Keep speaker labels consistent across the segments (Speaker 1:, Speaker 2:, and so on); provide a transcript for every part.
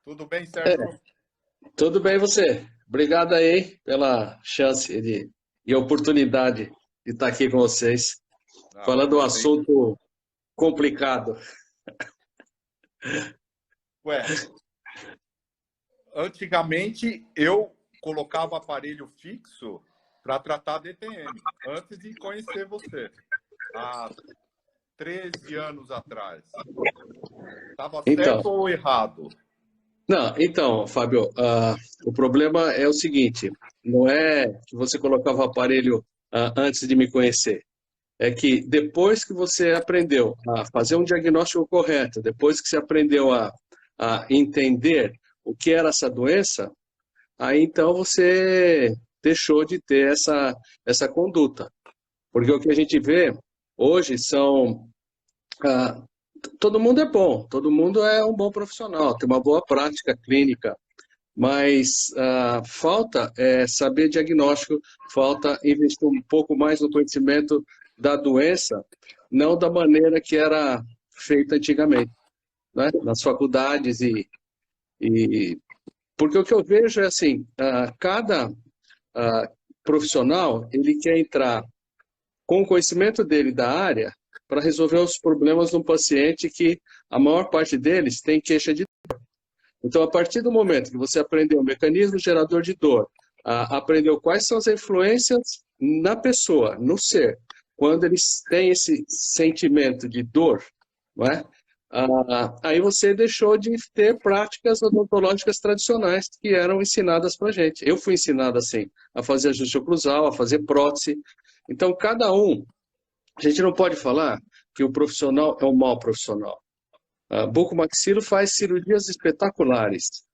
Speaker 1: Tudo bem,
Speaker 2: É,
Speaker 1: Sérgio?
Speaker 2: tudo bem você? Obrigado aí pela chance e oportunidade de estar aqui com vocês,
Speaker 1: Ah,
Speaker 2: falando um
Speaker 1: perfeito.
Speaker 2: assunto complicado.
Speaker 1: Ué, antigamente eu colocava aparelho fixo para tratar DTM, antes de conhecer você, há 13 anos atrás. Estava
Speaker 2: Então,
Speaker 1: certo ou errado?
Speaker 2: não, então, Fábio, o problema é o seguinte, não é que você colocava o aparelho antes de me conhecer, é que depois que você aprendeu a fazer um diagnóstico correto, depois que você aprendeu a entender o que era essa doença, aí então você deixou de ter essa conduta. Porque o que a gente vê hoje são. ah, Todo mundo é bom, todo mundo é um bom profissional, tem uma boa prática clínica, mas falta saber diagnóstico, falta investir um pouco mais no conhecimento da doença, não da maneira que era feita antigamente, né? Nas faculdades e. Porque o que eu vejo é assim, cada ah, profissional, ele quer entrar com o conhecimento dele da área para resolver os problemas de um paciente que a maior parte deles tem queixa de dor. Então, a partir do momento que você aprendeu o mecanismo gerador de dor, aprendeu quais são as influências na pessoa, no ser, quando eles têm esse sentimento de dor, não é? Aí você deixou de ter práticas odontológicas tradicionais que eram ensinadas para gente. Eu fui ensinado assim, a fazer ajuste oclusal, a fazer prótese. Então, cada um, a gente não pode falar que o profissional é um mau profissional. Bucomaxilo faz cirurgias espetaculares.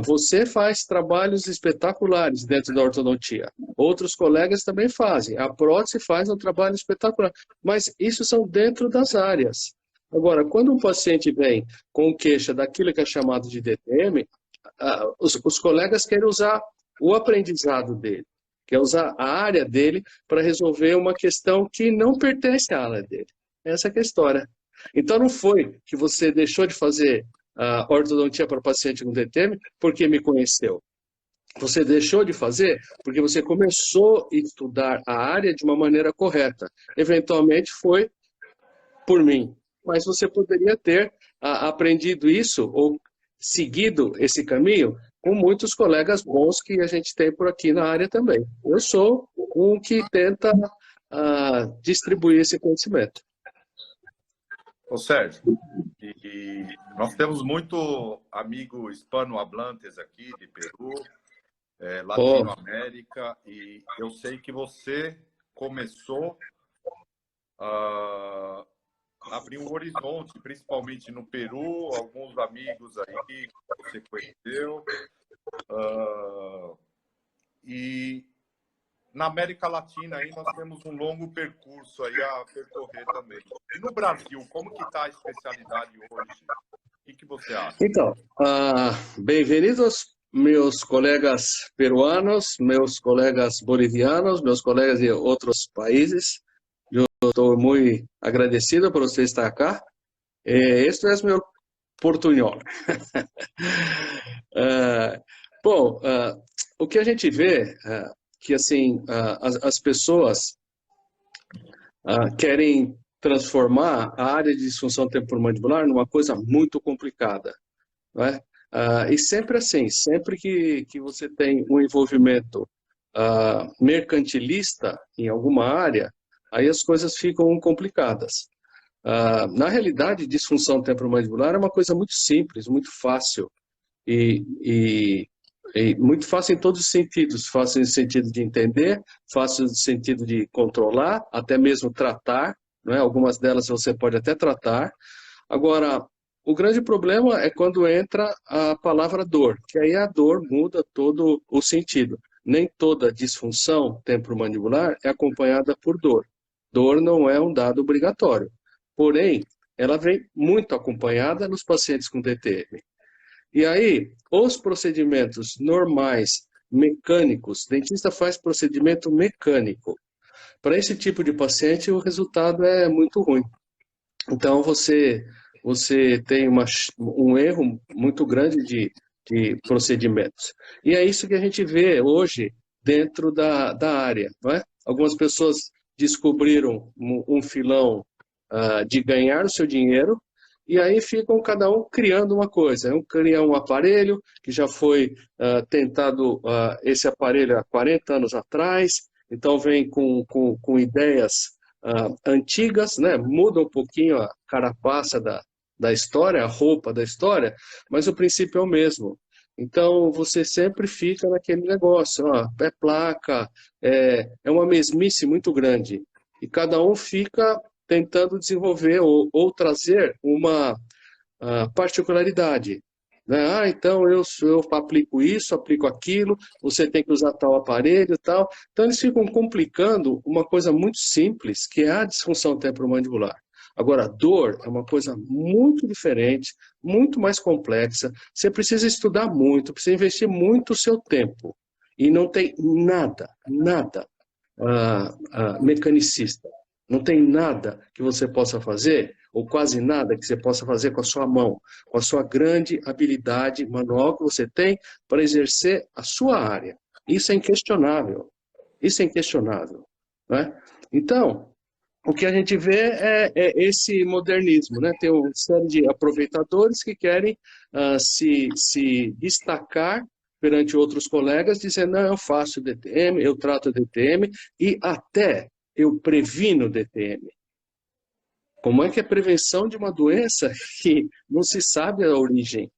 Speaker 2: Você faz trabalhos espetaculares dentro da ortodontia. Outros colegas também fazem. A prótese faz um trabalho espetacular. Mas isso são dentro das áreas. Agora, quando um paciente vem com queixa daquilo que é chamado de DTM, os colegas querem usar o aprendizado dele, quer usar a área dele para resolver uma questão que não pertence à área dele. Essa é que é a história. Então não foi que você deixou de fazer ortodontia para paciente com DTM porque me conheceu. Você deixou de fazer porque você começou a estudar a área de uma maneira correta. Eventualmente foi por mim, mas você poderia ter aprendido isso ou seguido esse caminho com muitos colegas bons que a gente tem por aqui na área também. Eu sou um que tenta distribuir esse conhecimento.
Speaker 1: Ô, Sérgio, nós temos muito amigo hispanohablantes aqui de Peru,
Speaker 2: Oh,
Speaker 1: Latinoamérica, e eu sei que você começou a abrir um horizonte, principalmente no Peru, alguns amigos aí que você conheceu, e na América Latina aí nós temos um longo percurso aí a percorrer também. E no Brasil, como que está a especialidade hoje? O que você acha?
Speaker 2: então, bem-vindos meus colegas peruanos, meus colegas bolivianos, meus colegas de outros países. Eu estou muito agradecido por você estar aqui. Este é meu portunhol. Ah, bom, o que a gente vê que assim as pessoas querem transformar a área de disfunção temporomandibular numa coisa muito complicada, não é? E sempre assim, sempre que você tem um envolvimento mercantilista em alguma área, aí as coisas ficam complicadas. Na realidade, disfunção temporomandibular é uma coisa muito simples, muito fácil e, e, e muito fácil em todos os sentidos. Fácil no sentido de entender, fácil no sentido de controlar, até mesmo tratar, não é? Algumas delas você pode até tratar. Agora, o grande problema é quando entra a palavra dor, que aí a dor muda todo o sentido. Nem toda disfunção temporomandibular é acompanhada por dor. Dor não é um dado obrigatório. Porém, ela vem muito acompanhada nos pacientes com DTM. E aí, os procedimentos normais, mecânicos, o dentista faz procedimento mecânico. Para esse tipo de paciente, o resultado é muito ruim. Então, você tem um erro muito grande de procedimentos. E é isso que a gente vê hoje dentro da área, não é? Algumas pessoas descobriram um filão de ganhar o seu dinheiro, e aí ficam cada um criando uma coisa. Um cria um aparelho que já foi tentado, esse aparelho há 40 anos atrás, então vem com ideias antigas, né? Muda um pouquinho a carapaça da história, a roupa da história, mas o princípio é o mesmo. Então, você sempre fica naquele negócio, ó, é placa, é uma mesmice muito grande. E cada um fica tentando desenvolver ou trazer uma particularidade. Né? Então, eu aplico isso, aplico aquilo, você tem que usar tal aparelho e tal. Então, eles ficam complicando uma coisa muito simples, que é a disfunção temporomandibular. Agora, dor é uma coisa muito diferente, muito mais complexa. Você precisa estudar muito, precisa investir muito o seu tempo. E não tem nada mecanicista. Não tem nada que você possa fazer, ou quase nada que você possa fazer com a sua mão, com a sua grande habilidade manual que você tem para exercer a sua área. Isso é inquestionável. Isso é inquestionável. Né? Então, o que a gente vê é esse modernismo, né? Tem uma série de aproveitadores que querem se destacar perante outros colegas, dizendo, não, eu faço DTM, eu trato DTM e até eu previno DTM. Como é que é a prevenção de uma doença que não se sabe a origem?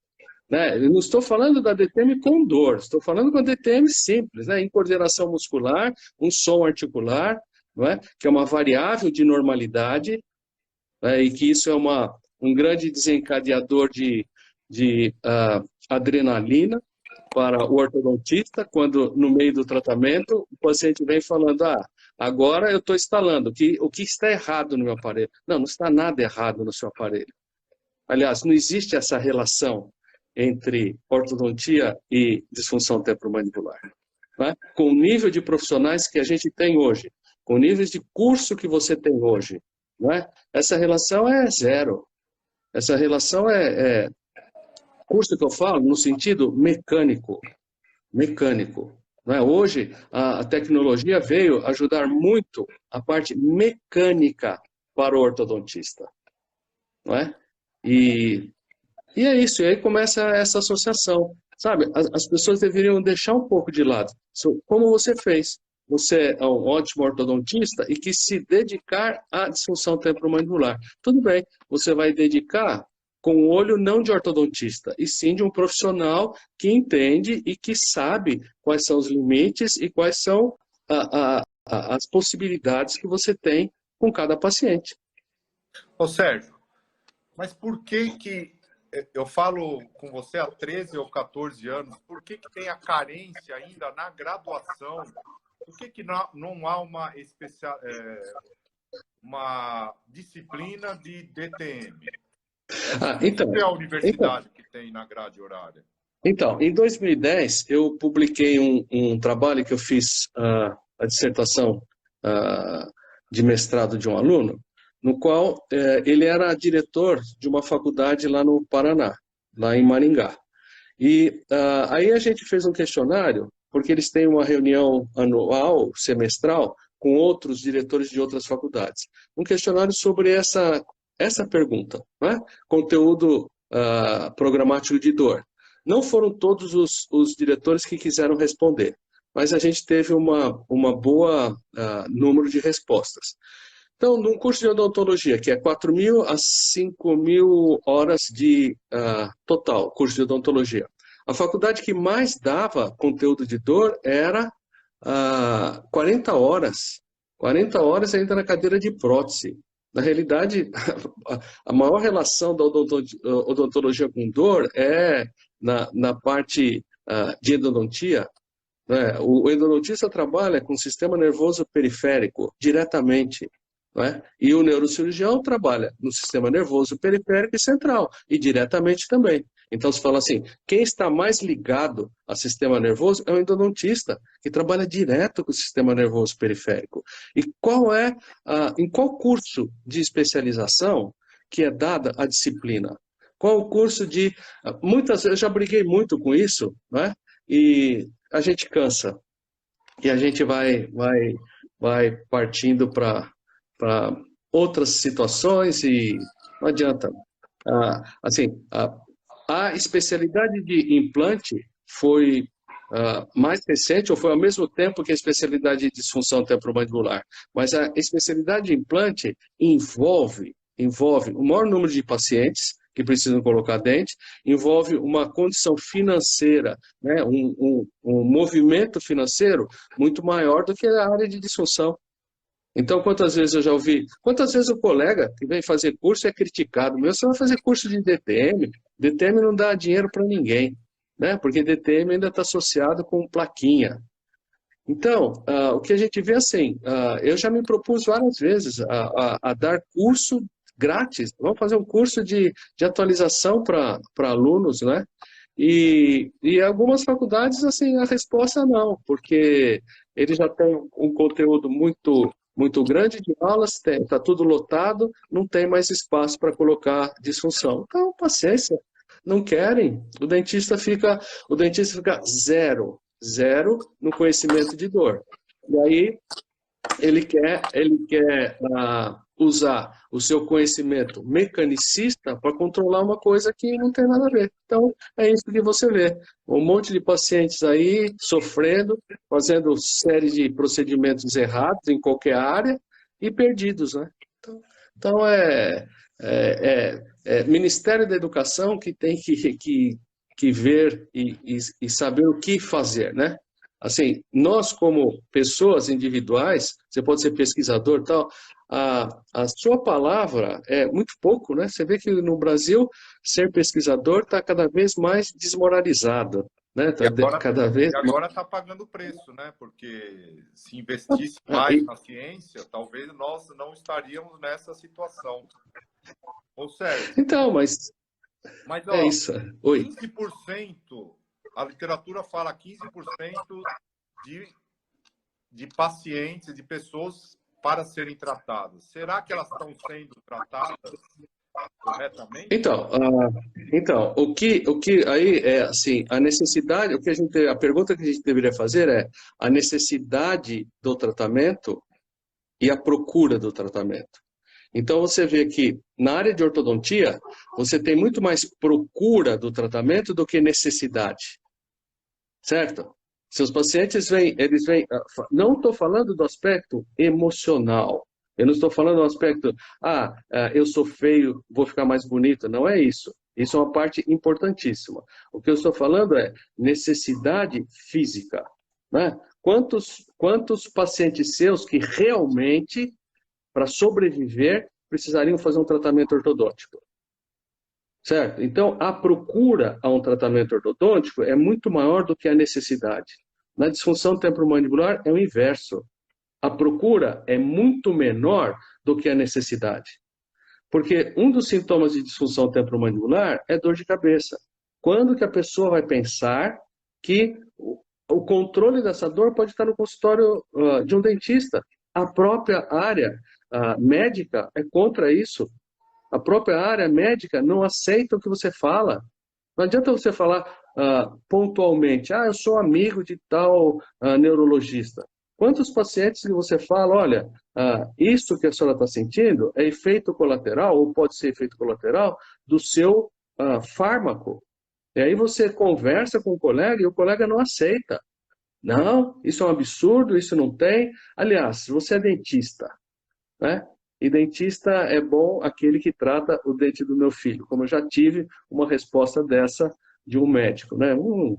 Speaker 2: Né? Eu não estou falando da DTM com dor, estou falando com a DTM simples, né? Incoordenação muscular, um som articular, não é? Que é uma variável de normalidade, né? E que isso é um grande desencadeador de adrenalina para o ortodontista, quando no meio do tratamento o paciente vem falando, agora eu estou instalando, o que está errado no meu aparelho? Não está nada errado no seu aparelho. Aliás, não existe essa relação entre ortodontia e disfunção temporomandibular. Né? Com o nível de profissionais que a gente tem hoje, com níveis de curso que você tem hoje, né? Essa relação é zero. Essa relação curso que eu falo no sentido mecânico. Né? Hoje, a tecnologia veio ajudar muito a parte mecânica para o ortodontista. Não é? E é isso, e aí começa essa associação. Sabe, as pessoas deveriam deixar um pouco de lado. Como você fez. Você é um ótimo ortodontista e quis se dedicar à disfunção temporomandibular. Tudo bem, você vai dedicar com o olho não de ortodontista, e sim de um profissional que entende e que sabe quais são os limites e quais são as possibilidades que você tem com cada paciente.
Speaker 1: Ô Sérgio, mas por que eu falo com você há 13 ou 14 anos, por que tem a carência ainda na graduação? Por que não há uma disciplina de DTM?
Speaker 2: Então,
Speaker 1: é a universidade que tem na grade horária?
Speaker 2: Então, em 2010, eu publiquei um trabalho que eu fiz, a dissertação de mestrado de um aluno, no qual ele era diretor de uma faculdade lá no Paraná, lá em Maringá. E aí a gente fez um questionário, porque eles têm uma reunião anual, semestral, com outros diretores de outras faculdades. Um questionário sobre essa pergunta, né? Conteúdo programático de dor. Não foram todos os diretores que quiseram responder, mas a gente teve uma boa número de respostas. Então, num curso de odontologia, que é 4.000 a 5.000 horas de total, curso de odontologia, a faculdade que mais dava conteúdo de dor era 40 horas. 40 horas ainda na cadeira de prótese. Na realidade, a maior relação da odontologia com dor é na parte de endodontia. Né? O endodontista trabalha com o sistema nervoso periférico diretamente. Né? E o neurocirurgião trabalha no sistema nervoso periférico e central, e diretamente também. Então, se fala assim, quem está mais ligado ao sistema nervoso é o endodontista, que trabalha direto com o sistema nervoso periférico. E em qual curso de especialização que é dada a disciplina? Qual o curso de... Muitas vezes eu já briguei muito com isso, né? E a gente cansa. E a gente vai partindo para outras situações e não adianta. Assim, a especialidade de implante foi mais recente, ou foi ao mesmo tempo que a especialidade de disfunção temporomandibular. Mas a especialidade de implante envolve o maior número de pacientes que precisam colocar dente, envolve uma condição financeira, né, um movimento financeiro muito maior do que a área de disfunção. Então, quantas vezes eu já ouvi, quantas vezes o colega que vem fazer curso é criticado, meu, você vai fazer curso de DTM, DTM não dá dinheiro para ninguém, né? Porque DTM ainda está associado com plaquinha. Então, o que a gente vê assim, eu já me propus várias vezes a dar curso grátis, vamos fazer um curso de atualização para alunos, né? E algumas faculdades, assim, a resposta é não, porque eles já têm um conteúdo muito grande de aulas, está tudo lotado, não tem mais espaço para colocar disfunção. Então, paciência, não querem, o dentista fica zero no conhecimento de dor. E aí ele quer usar o seu conhecimento mecanicista para controlar uma coisa que não tem nada a ver. Então, é isso que você vê. Um monte de pacientes aí sofrendo, fazendo série de procedimentos errados em qualquer área e perdidos, né? Então Ministério da Educação que tem que ver e saber o que fazer, né? Assim, nós como pessoas individuais, você pode ser pesquisador e tal, a sua palavra é muito pouco, né? Você vê que no Brasil, ser pesquisador está cada vez mais desmoralizado, né?
Speaker 1: E agora
Speaker 2: Cada vez
Speaker 1: está pagando preço, né? Porque se investisse mais
Speaker 2: mais.
Speaker 1: na ciência, talvez nós não estaríamos nessa situação. Ô, Sérgio,
Speaker 2: Então, mas
Speaker 1: mas
Speaker 2: é
Speaker 1: ó,
Speaker 2: isso. Oi.
Speaker 1: 15%, a literatura fala 15% de pacientes, de pessoas para serem tratadas. Será que elas estão sendo tratadas corretamente?
Speaker 2: Então, o que aí é assim, a necessidade, a pergunta que a gente deveria fazer é a necessidade do tratamento e a procura do tratamento. Então você vê que na área de ortodontia, você tem muito mais procura do tratamento do que necessidade. Certo? Seus pacientes eles vêm, não estou falando do aspecto emocional, eu não estou falando do aspecto, eu sou feio, vou ficar mais bonito, não é isso. Isso é uma parte importantíssima. O que eu estou falando é necessidade física, né? Quantos pacientes seus que realmente, para sobreviver, precisariam fazer um tratamento ortodôntico? Certo? Então, a procura a um tratamento ortodôntico é muito maior do que a necessidade. Na disfunção temporomandibular é o inverso. A procura é muito menor do que a necessidade. Porque um dos sintomas de disfunção temporomandibular é dor de cabeça. Quando que a pessoa vai pensar que o controle dessa dor pode estar no consultório de um dentista? A própria área médica é contra isso. A própria área médica não aceita o que você fala. Não adianta você falar pontualmente, eu sou amigo de tal neurologista. Quantos pacientes que você fala, olha, isso que a senhora está sentindo é efeito colateral, ou pode ser efeito colateral, do seu fármaco. E aí você conversa com o colega e o colega não aceita. Não, isso é um absurdo, isso não tem. Aliás, se você é dentista, né? E dentista é bom aquele que trata o dente do meu filho, como eu já tive uma resposta dessa de um médico, né? Um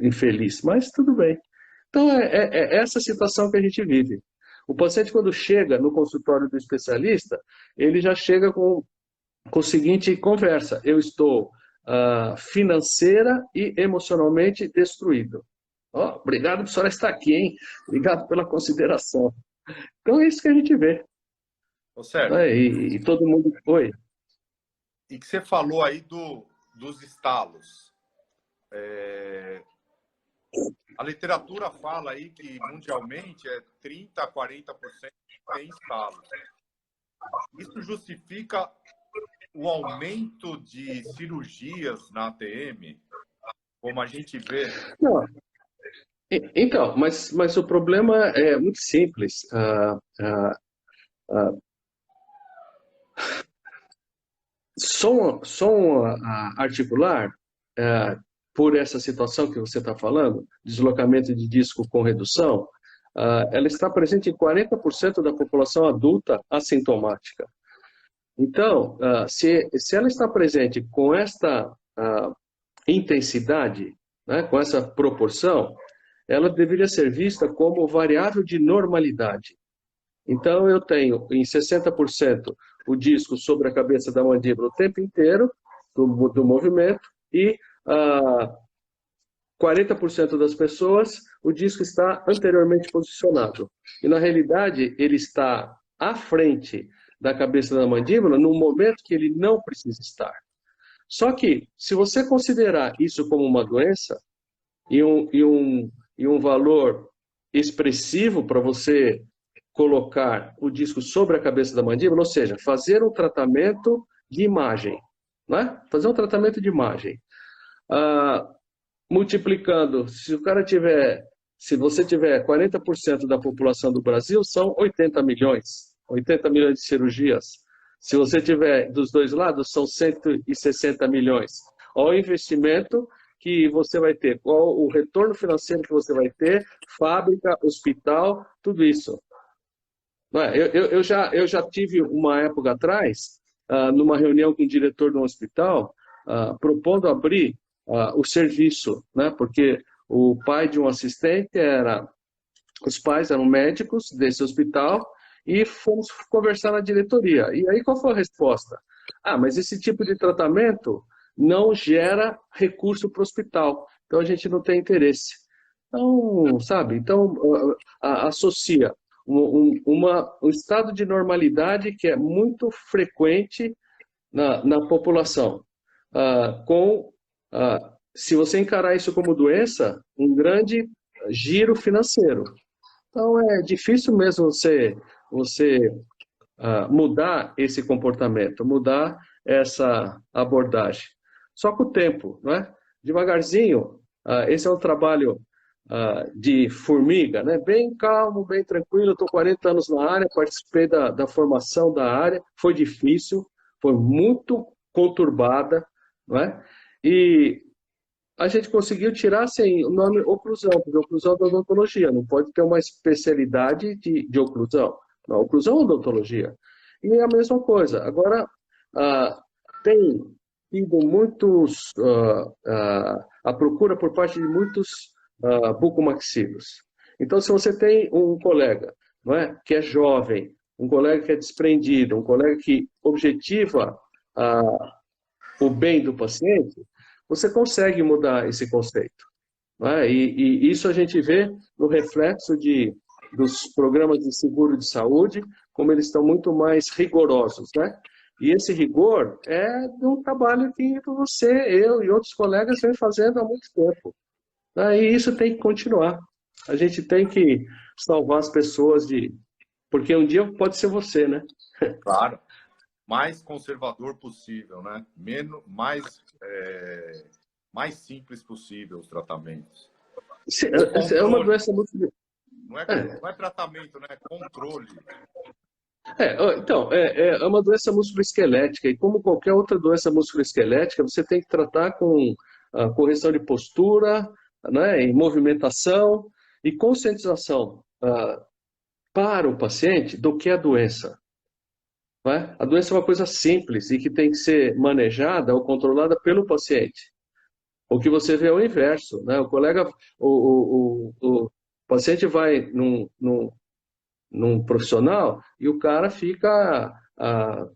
Speaker 2: infeliz, mas tudo bem. Então, é essa situação que a gente vive. O paciente, quando chega no consultório do especialista, ele já chega com a seguinte conversa: eu estou financeira e emocionalmente destruído. Obrigado por a senhora estar aqui, hein? Obrigado pela consideração. Então, é isso que a gente vê.
Speaker 1: Ô, Sérgio,
Speaker 2: E todo mundo foi.
Speaker 1: e que você falou aí dos estalos. A literatura fala aí que mundialmente é 30% a 40% tem estalos. Isso justifica o aumento de cirurgias na ATM, como a gente vê?
Speaker 2: Não, então, mas o problema é muito simples. Som articular, por essa situação que você está falando, deslocamento de disco com redução, ela está presente em 40% da população adulta assintomática. Então, se ela está presente com esta intensidade, né, com essa proporção, ela deveria ser vista como variável de normalidade. Então, eu tenho em 60% o disco sobre a cabeça da mandíbula o tempo inteiro do movimento e 40% das pessoas o disco está anteriormente posicionado. E, na realidade, ele está à frente da cabeça da mandíbula no momento que ele não precisa estar. Só que, se você considerar isso como uma doença e um valor expressivo para você colocar o disco sobre a cabeça da mandíbula, ou seja, fazer um tratamento de imagem, né? Fazer um tratamento de imagem. Multiplicando, se você tiver 40% da população do Brasil, são 80 milhões de cirurgias. Se você tiver dos dois lados, são 160 milhões. Olha o investimento que você vai ter, qual o retorno financeiro que você vai ter, fábrica, hospital, tudo isso. Eu já tive uma época atrás, numa reunião com o diretor de um hospital, propondo abrir o serviço, né? Porque o pai de um assistente os pais eram médicos desse hospital e fomos conversar na diretoria. E aí qual foi a resposta? Mas esse tipo de tratamento não gera recurso para o hospital, então a gente não tem interesse. Então, sabe, associa um estado de normalidade que é muito frequente na população, se você encarar isso como doença, um grande giro financeiro. Então, é difícil mesmo você mudar esse comportamento, mudar essa abordagem. Só com o tempo, não é? Devagarzinho, esse é um trabalho de formiga, né? Bem calmo, bem tranquilo. Estou 40 anos na área, participei da formação da área, foi difícil, foi muito conturbada, não é? E a gente conseguiu tirar assim, o nome oclusão, porque oclusão é da odontologia, não pode ter uma especialidade de oclusão. Não, oclusão é odontologia. E é a mesma coisa. Agora, tem tido a procura por parte de muitos bucomaxilos. Então, se você tem um colega, não é, que é jovem, um colega que é desprendido, um colega que objetiva o bem do paciente, você consegue mudar esse conceito. Né? E isso a gente vê no reflexo dos programas de seguro de saúde, como eles estão muito mais rigorosos. Né? E esse rigor é de um trabalho que você, eu e outros colegas vem fazendo há muito tempo. Né? E isso tem que continuar. A gente tem que salvar as pessoas porque um dia pode ser você, né?
Speaker 1: Claro. Mais conservador possível, né? Mais simples possível os tratamentos.
Speaker 2: É uma doença muito...
Speaker 1: Não é tratamento, né? É controle.
Speaker 2: Então, é uma doença musculoesquelética e como qualquer outra doença musculoesquelética, você tem que tratar com correção de postura, né, e movimentação e conscientização para o paciente do que é a doença. Né? A doença é uma coisa simples e que tem que ser manejada ou controlada pelo paciente. O que você vê é o inverso, né? O paciente vai num profissional e o cara fica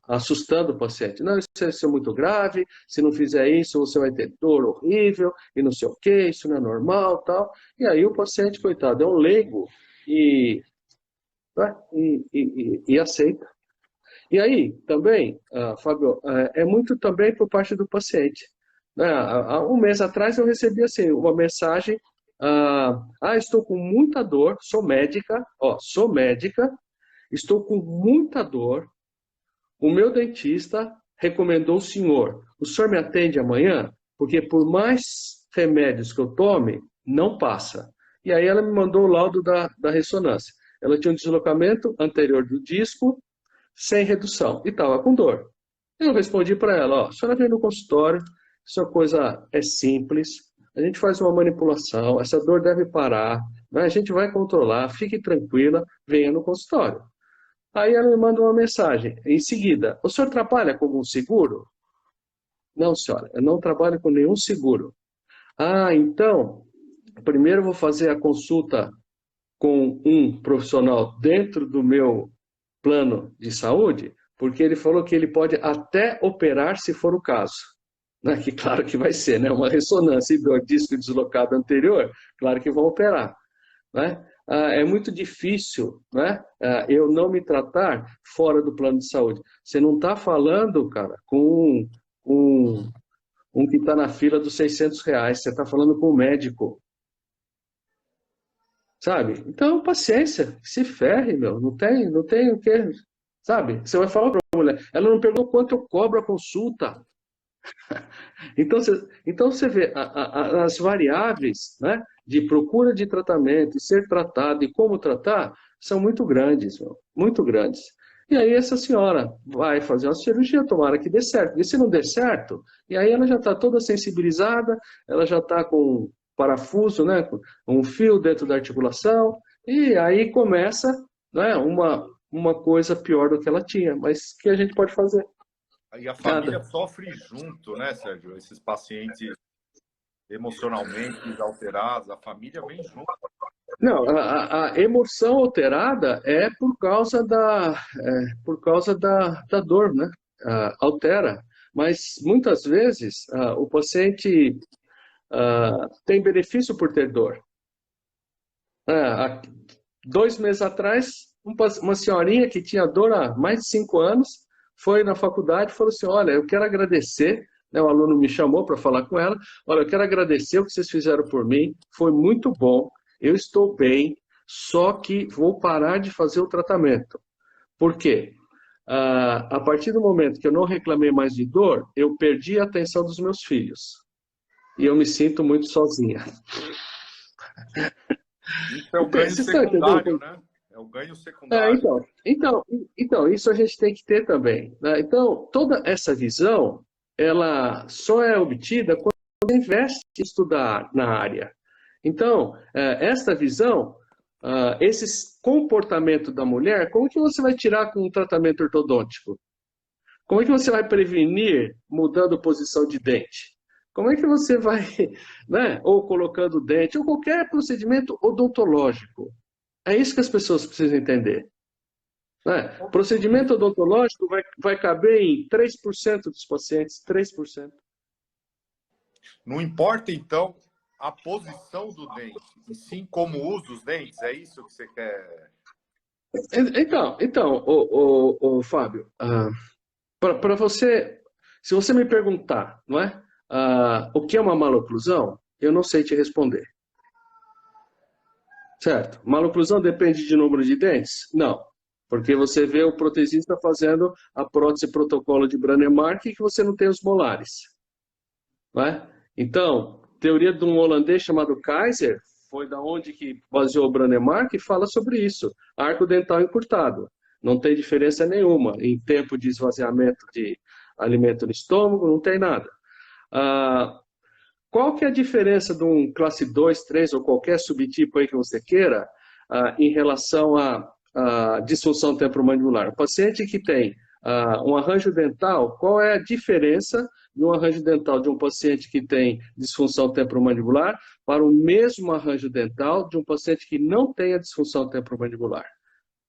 Speaker 2: assustando o paciente. Não, isso é muito grave, se não fizer isso você vai ter dor horrível e não sei o que, isso não é normal, tal. E aí o paciente, coitado, é um leigo e aceita. E aí, também, Fábio, é muito também por parte do paciente. Né? Há um mês atrás eu recebi assim, uma mensagem, estou com muita dor, sou médica, estou com muita dor, o meu dentista recomendou o senhor me atende amanhã? Porque por mais remédios que eu tome, não passa. E aí ela me mandou o laudo da ressonância. Ela tinha um deslocamento anterior do disco, sem redução, e estava com dor. Eu respondi para ela, ó, a senhora vem no consultório, essa coisa é simples, a gente faz uma manipulação, essa dor deve parar, né? A gente vai controlar, fique tranquila, venha no consultório. Aí ela me manda uma mensagem, em seguida, o senhor trabalha com algum seguro? Não, senhora, eu não trabalho com nenhum seguro. Ah, então, primeiro eu vou fazer a consulta com um profissional dentro do meu plano de saúde, porque ele falou que ele pode até operar se for o caso. Né? Que claro que vai ser, né? Uma ressonância do disco deslocado anterior, claro que vão operar. Né? É muito difícil, né? Eu não me tratar fora do plano de saúde. Você não está falando, cara, com um que está na fila dos R$ 600, você está falando com um médico. Sabe? Então, paciência, se ferre, meu. Não tem o que. Sabe? Você vai falar para a mulher, ela não perguntou quanto eu cobro a consulta. Então você vê as variáveis, né, de procura de tratamento, ser tratado e como tratar, são muito grandes, meu, muito grandes. E aí essa senhora vai fazer uma cirurgia, tomara que dê certo. E se não der certo, e aí ela já está toda sensibilizada, ela já está com parafuso, né, com um fio dentro da articulação, e aí começa, né, uma coisa pior do que ela tinha. Mas o que a gente pode fazer?
Speaker 1: E a família
Speaker 2: Nada.
Speaker 1: sofre junto, né, Sérgio? Esses pacientes emocionalmente alterados, a família vem junto.
Speaker 2: Não, a emoção alterada é por causa da dor, né? Altera. Mas muitas vezes o paciente tem benefício por ter dor. Há 2 meses atrás, uma senhorinha que tinha dor há mais de 5 anos foi na faculdade e falou assim: olha, eu quero agradecer. Né, o aluno me chamou para falar com ela. Olha, eu quero agradecer o que vocês fizeram por mim. Foi muito bom. Eu estou bem, só que vou parar de fazer o tratamento. Por quê? A partir do momento que eu não reclamei mais de dor, eu perdi a atenção dos meus filhos. E eu me sinto muito sozinha.
Speaker 1: Isso é o ganho
Speaker 2: Vocês estão entendendo?
Speaker 1: secundário, né? É o ganho secundário.
Speaker 2: Então, isso a gente tem que ter também. Né? Então, toda essa visão, ela só é obtida quando você investe em estudar na área. Então, essa visão, esse comportamento da mulher, como que você vai tirar com um tratamento ortodôntico? Como é que você vai prevenir mudando posição de dente? Como é que você vai, né, ou colocando dente, ou qualquer procedimento odontológico? É isso que as pessoas precisam entender. Né? Procedimento odontológico vai caber em 3% dos pacientes, 3%.
Speaker 1: Não importa, então, a posição do dente, e sim como usa os dentes, é isso que você quer?
Speaker 2: Então, Fábio, para você, se você me perguntar, não é, o que é uma maloclusão, eu não sei te responder. Certo? Maloclusão depende de número de dentes? Não. Porque você vê o protesista fazendo a prótese protocolo de Brånemark e que você não tem os molares. Não é? Então, teoria de um holandês chamado Kaiser, foi da onde que baseou o Brånemark, e fala sobre isso. Arco dental encurtado. Não tem diferença nenhuma em tempo de esvaziamento de alimento no estômago, não tem nada. Qual que é a diferença de um classe 2, 3 ou qualquer subtipo aí que você queira em relação à disfunção temporomandibular? O paciente que tem um arranjo dental, qual é a diferença de um arranjo dental de um paciente que tem disfunção temporomandibular para o mesmo arranjo dental de um paciente que não tem a disfunção temporomandibular?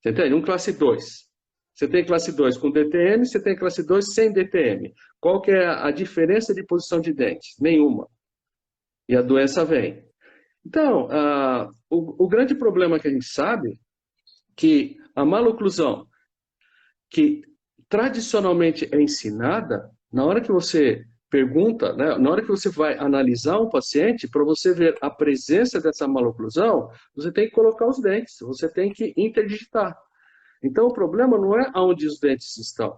Speaker 2: Você entende? Um classe 2. Você tem classe 2 com DTM, você tem classe 2 sem DTM. Qual que é a diferença de posição de dente? Nenhuma. E a doença vem. Então, o grande problema que a gente sabe que a maloclusão, que tradicionalmente é ensinada, na hora que você pergunta, né, na hora que você vai analisar um paciente, para você ver a presença dessa maloclusão, você tem que colocar os dentes, você tem que interdigitar. Então, o problema não é onde os dentes estão,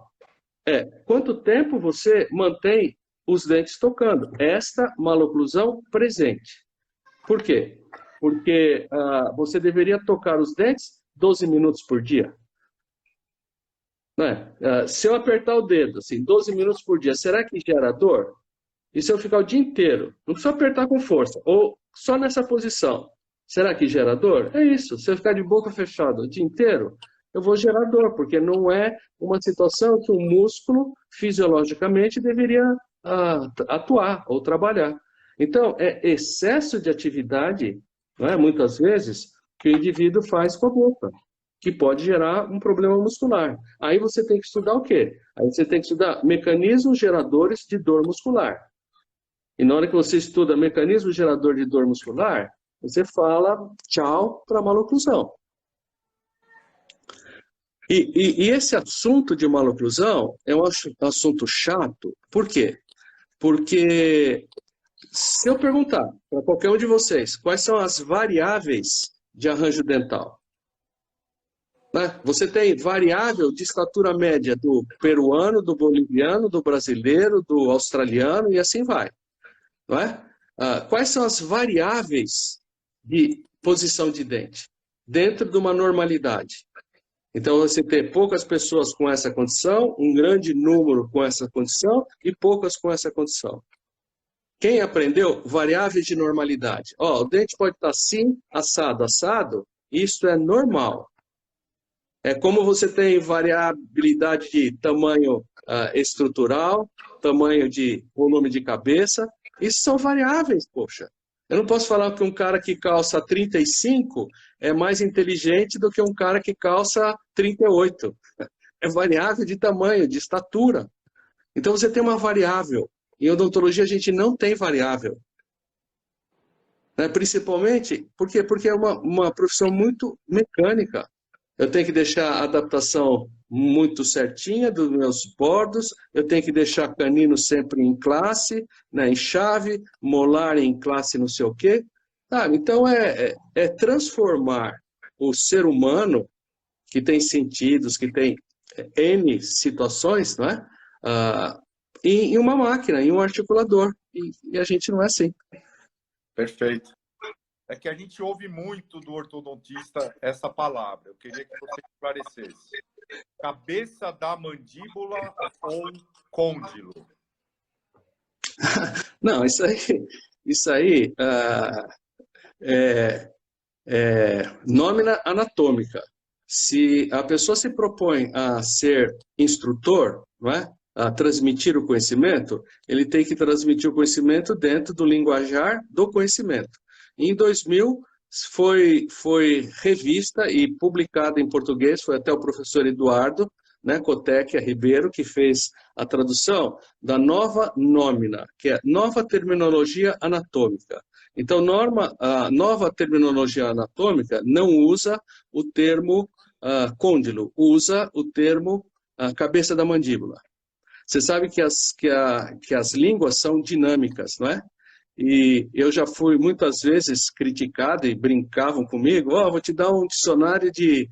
Speaker 2: é quanto tempo você mantém os dentes tocando. Esta maloclusão presente. Por quê? Porque você deveria tocar os dentes 12 minutos por dia. Né? Se eu apertar o dedo, assim, 12 minutos por dia, será que gera dor? E se eu ficar o dia inteiro? Não precisa apertar com força. Ou só nessa posição. Será que gera dor? É isso. Se eu ficar de boca fechada o dia inteiro, eu vou gerar dor, porque não é uma situação que o músculo, fisiologicamente, deveria atuar ou trabalhar. Então, é excesso de atividade, não é, muitas vezes, que o indivíduo faz com a boca, que pode gerar um problema muscular. Aí você tem que estudar o quê? Aí você tem que estudar mecanismos geradores de dor muscular. E na hora que você estuda mecanismo gerador de dor muscular, você fala tchau para a maloclusão. E esse assunto de maloclusão é um assunto chato. Por quê? Porque se eu perguntar para qualquer um de vocês quais são as variáveis de arranjo dental, né? Você tem variável de estatura média do peruano, do boliviano, do brasileiro, do australiano e assim vai. Não é? Quais são as variáveis de posição de dente dentro de uma normalidade? Então, você tem poucas pessoas com essa condição, um grande número com essa condição e poucas com essa condição. Quem aprendeu? Variáveis de normalidade. O dente pode estar assim, assado, assado, isso é normal. É como você tem variabilidade de tamanho estrutural, tamanho de volume de cabeça, isso são variáveis, poxa. Eu não posso falar que um cara que calça 35 é mais inteligente do que um cara que calça 38. É variável de tamanho, de estatura. Então você tem uma variável. Em odontologia a gente não tem variável. Né? Principalmente, por quê? Porque é uma profissão muito mecânica. Eu tenho que deixar a adaptação muito certinha dos meus bordos, eu tenho que deixar canino sempre em classe, né, em chave, molar em classe não sei o quê. Então é transformar o ser humano, que tem sentidos, que tem N situações, não é? Em uma máquina, em um articulador. E a gente não é assim.
Speaker 1: Perfeito. É que a gente ouve muito do ortodontista essa palavra. Eu queria que você esclarecesse. Cabeça da mandíbula ou côndilo?
Speaker 2: Não, isso aí nómina anatômica. Se a pessoa se propõe a ser instrutor, não é? A transmitir o conhecimento, ele tem que transmitir o conhecimento dentro do linguajar do conhecimento. Em 2000, foi revista e publicada em português, foi até o professor Eduardo, né, Cotequia Ribeiro, que fez a tradução da nova nómina, que é nova terminologia anatômica. Então, a nova terminologia anatômica não usa o termo côndilo, usa o termo cabeça da mandíbula. Você sabe que as línguas são dinâmicas, não é? E eu já fui muitas vezes criticado e brincavam comigo, vou te dar um dicionário de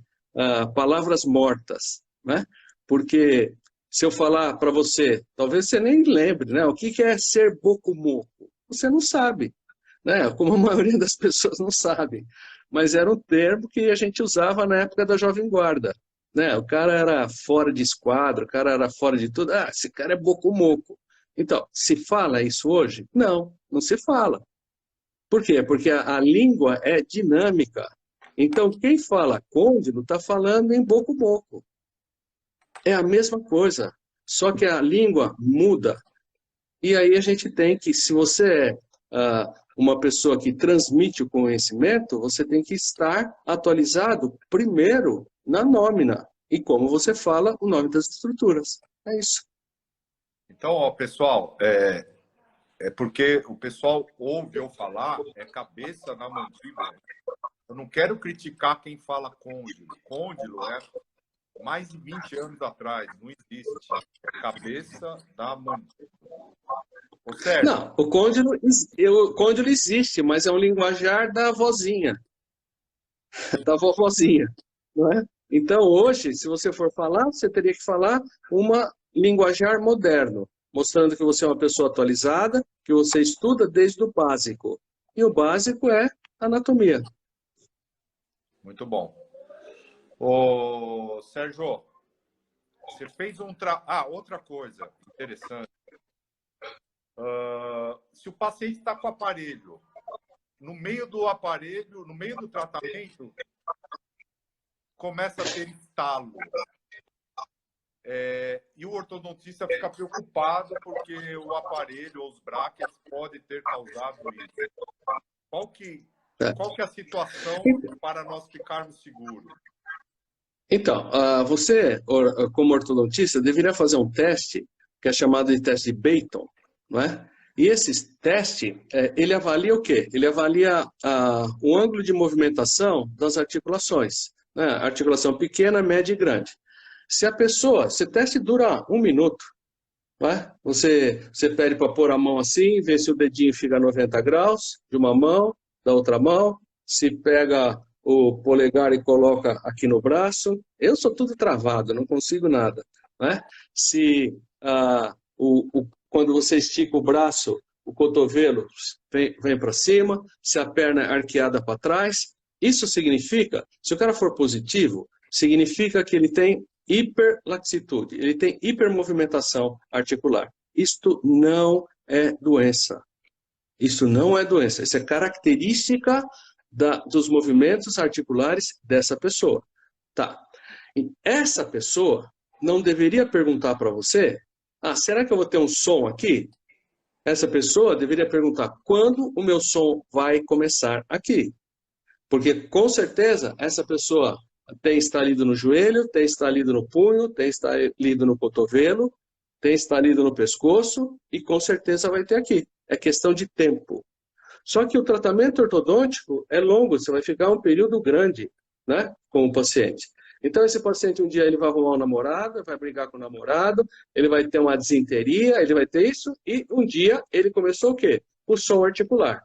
Speaker 2: palavras mortas, né? Porque se eu falar para você, talvez você nem lembre, né? O que é ser bocumoco? Você não sabe, né? Como a maioria das pessoas não sabe. Mas era um termo que a gente usava na época da Jovem Guarda, né? O cara era fora de esquadro, o cara era fora de tudo. Esse cara é bocumoco. Então, se fala isso hoje? Não, não se fala. Por quê? Porque a língua é dinâmica. Então, quem fala côndilo está falando em boco-boco. É a mesma coisa, só que a língua muda. E aí a gente tem que, se você é uma pessoa que transmite o conhecimento, você tem que estar atualizado primeiro na nómina. E como você fala o nome das estruturas. É isso.
Speaker 1: Então, pessoal, é porque o pessoal ouve eu falar, cabeça na mandíbula. Eu não quero criticar quem fala côndilo. Côndilo é mais de 20 anos atrás, não existe. É cabeça da mandíbula.
Speaker 2: Não, o côndilo existe, mas é um linguajar da vozinha, da vovozinha, não é? Então, hoje, se você for falar, você teria que falar uma linguajar moderno, mostrando que você é uma pessoa atualizada, que você estuda desde o básico. E o básico é anatomia.
Speaker 1: Muito bom. Ô, Sérgio, você fez outra coisa interessante. Se o paciente está com o aparelho, no meio do tratamento, começa a ter estalo. E o ortodontista fica preocupado porque o aparelho ou os brackets podem ter causado isso. Qual que é a situação para nós ficarmos seguros?
Speaker 2: Então, você, como ortodontista, deveria fazer um teste que é chamado de teste de Beighton, não é? E esse teste, ele avalia o quê? Ele avalia o ângulo de movimentação das articulações, né? Articulação pequena, média e grande. Se o teste dura 1 minuto, não é? Você pede para pôr a mão assim, ver se o dedinho fica a 90 graus de uma mão, da outra mão, se pega o polegar e coloca aqui no braço. Eu sou tudo travado, não consigo nada, né? Quando você estica o braço, o cotovelo vem para cima, se a perna é arqueada para trás. Isso significa, se o cara for positivo, significa que ele tem hiperlaxitude, ele tem hipermovimentação articular. Isto não é doença. Isso não é doença, isso é característica dos movimentos articulares dessa pessoa. Tá. E essa pessoa não deveria perguntar para você, será que eu vou ter um som aqui? Essa pessoa deveria perguntar, quando o meu som vai começar aqui? Porque, com certeza, essa pessoa tem estalido no joelho, tem estalido no punho, tem estalido no cotovelo, tem estalido no pescoço e, com certeza, vai ter aqui. É questão de tempo. Só que o tratamento ortodôntico é longo, você vai ficar um período grande, né, com o paciente. Então, esse paciente, um dia, ele vai arrumar um namorado, vai brigar com o namorado, ele vai ter uma desinteria, ele vai ter isso, e um dia ele começou o quê? O som articular.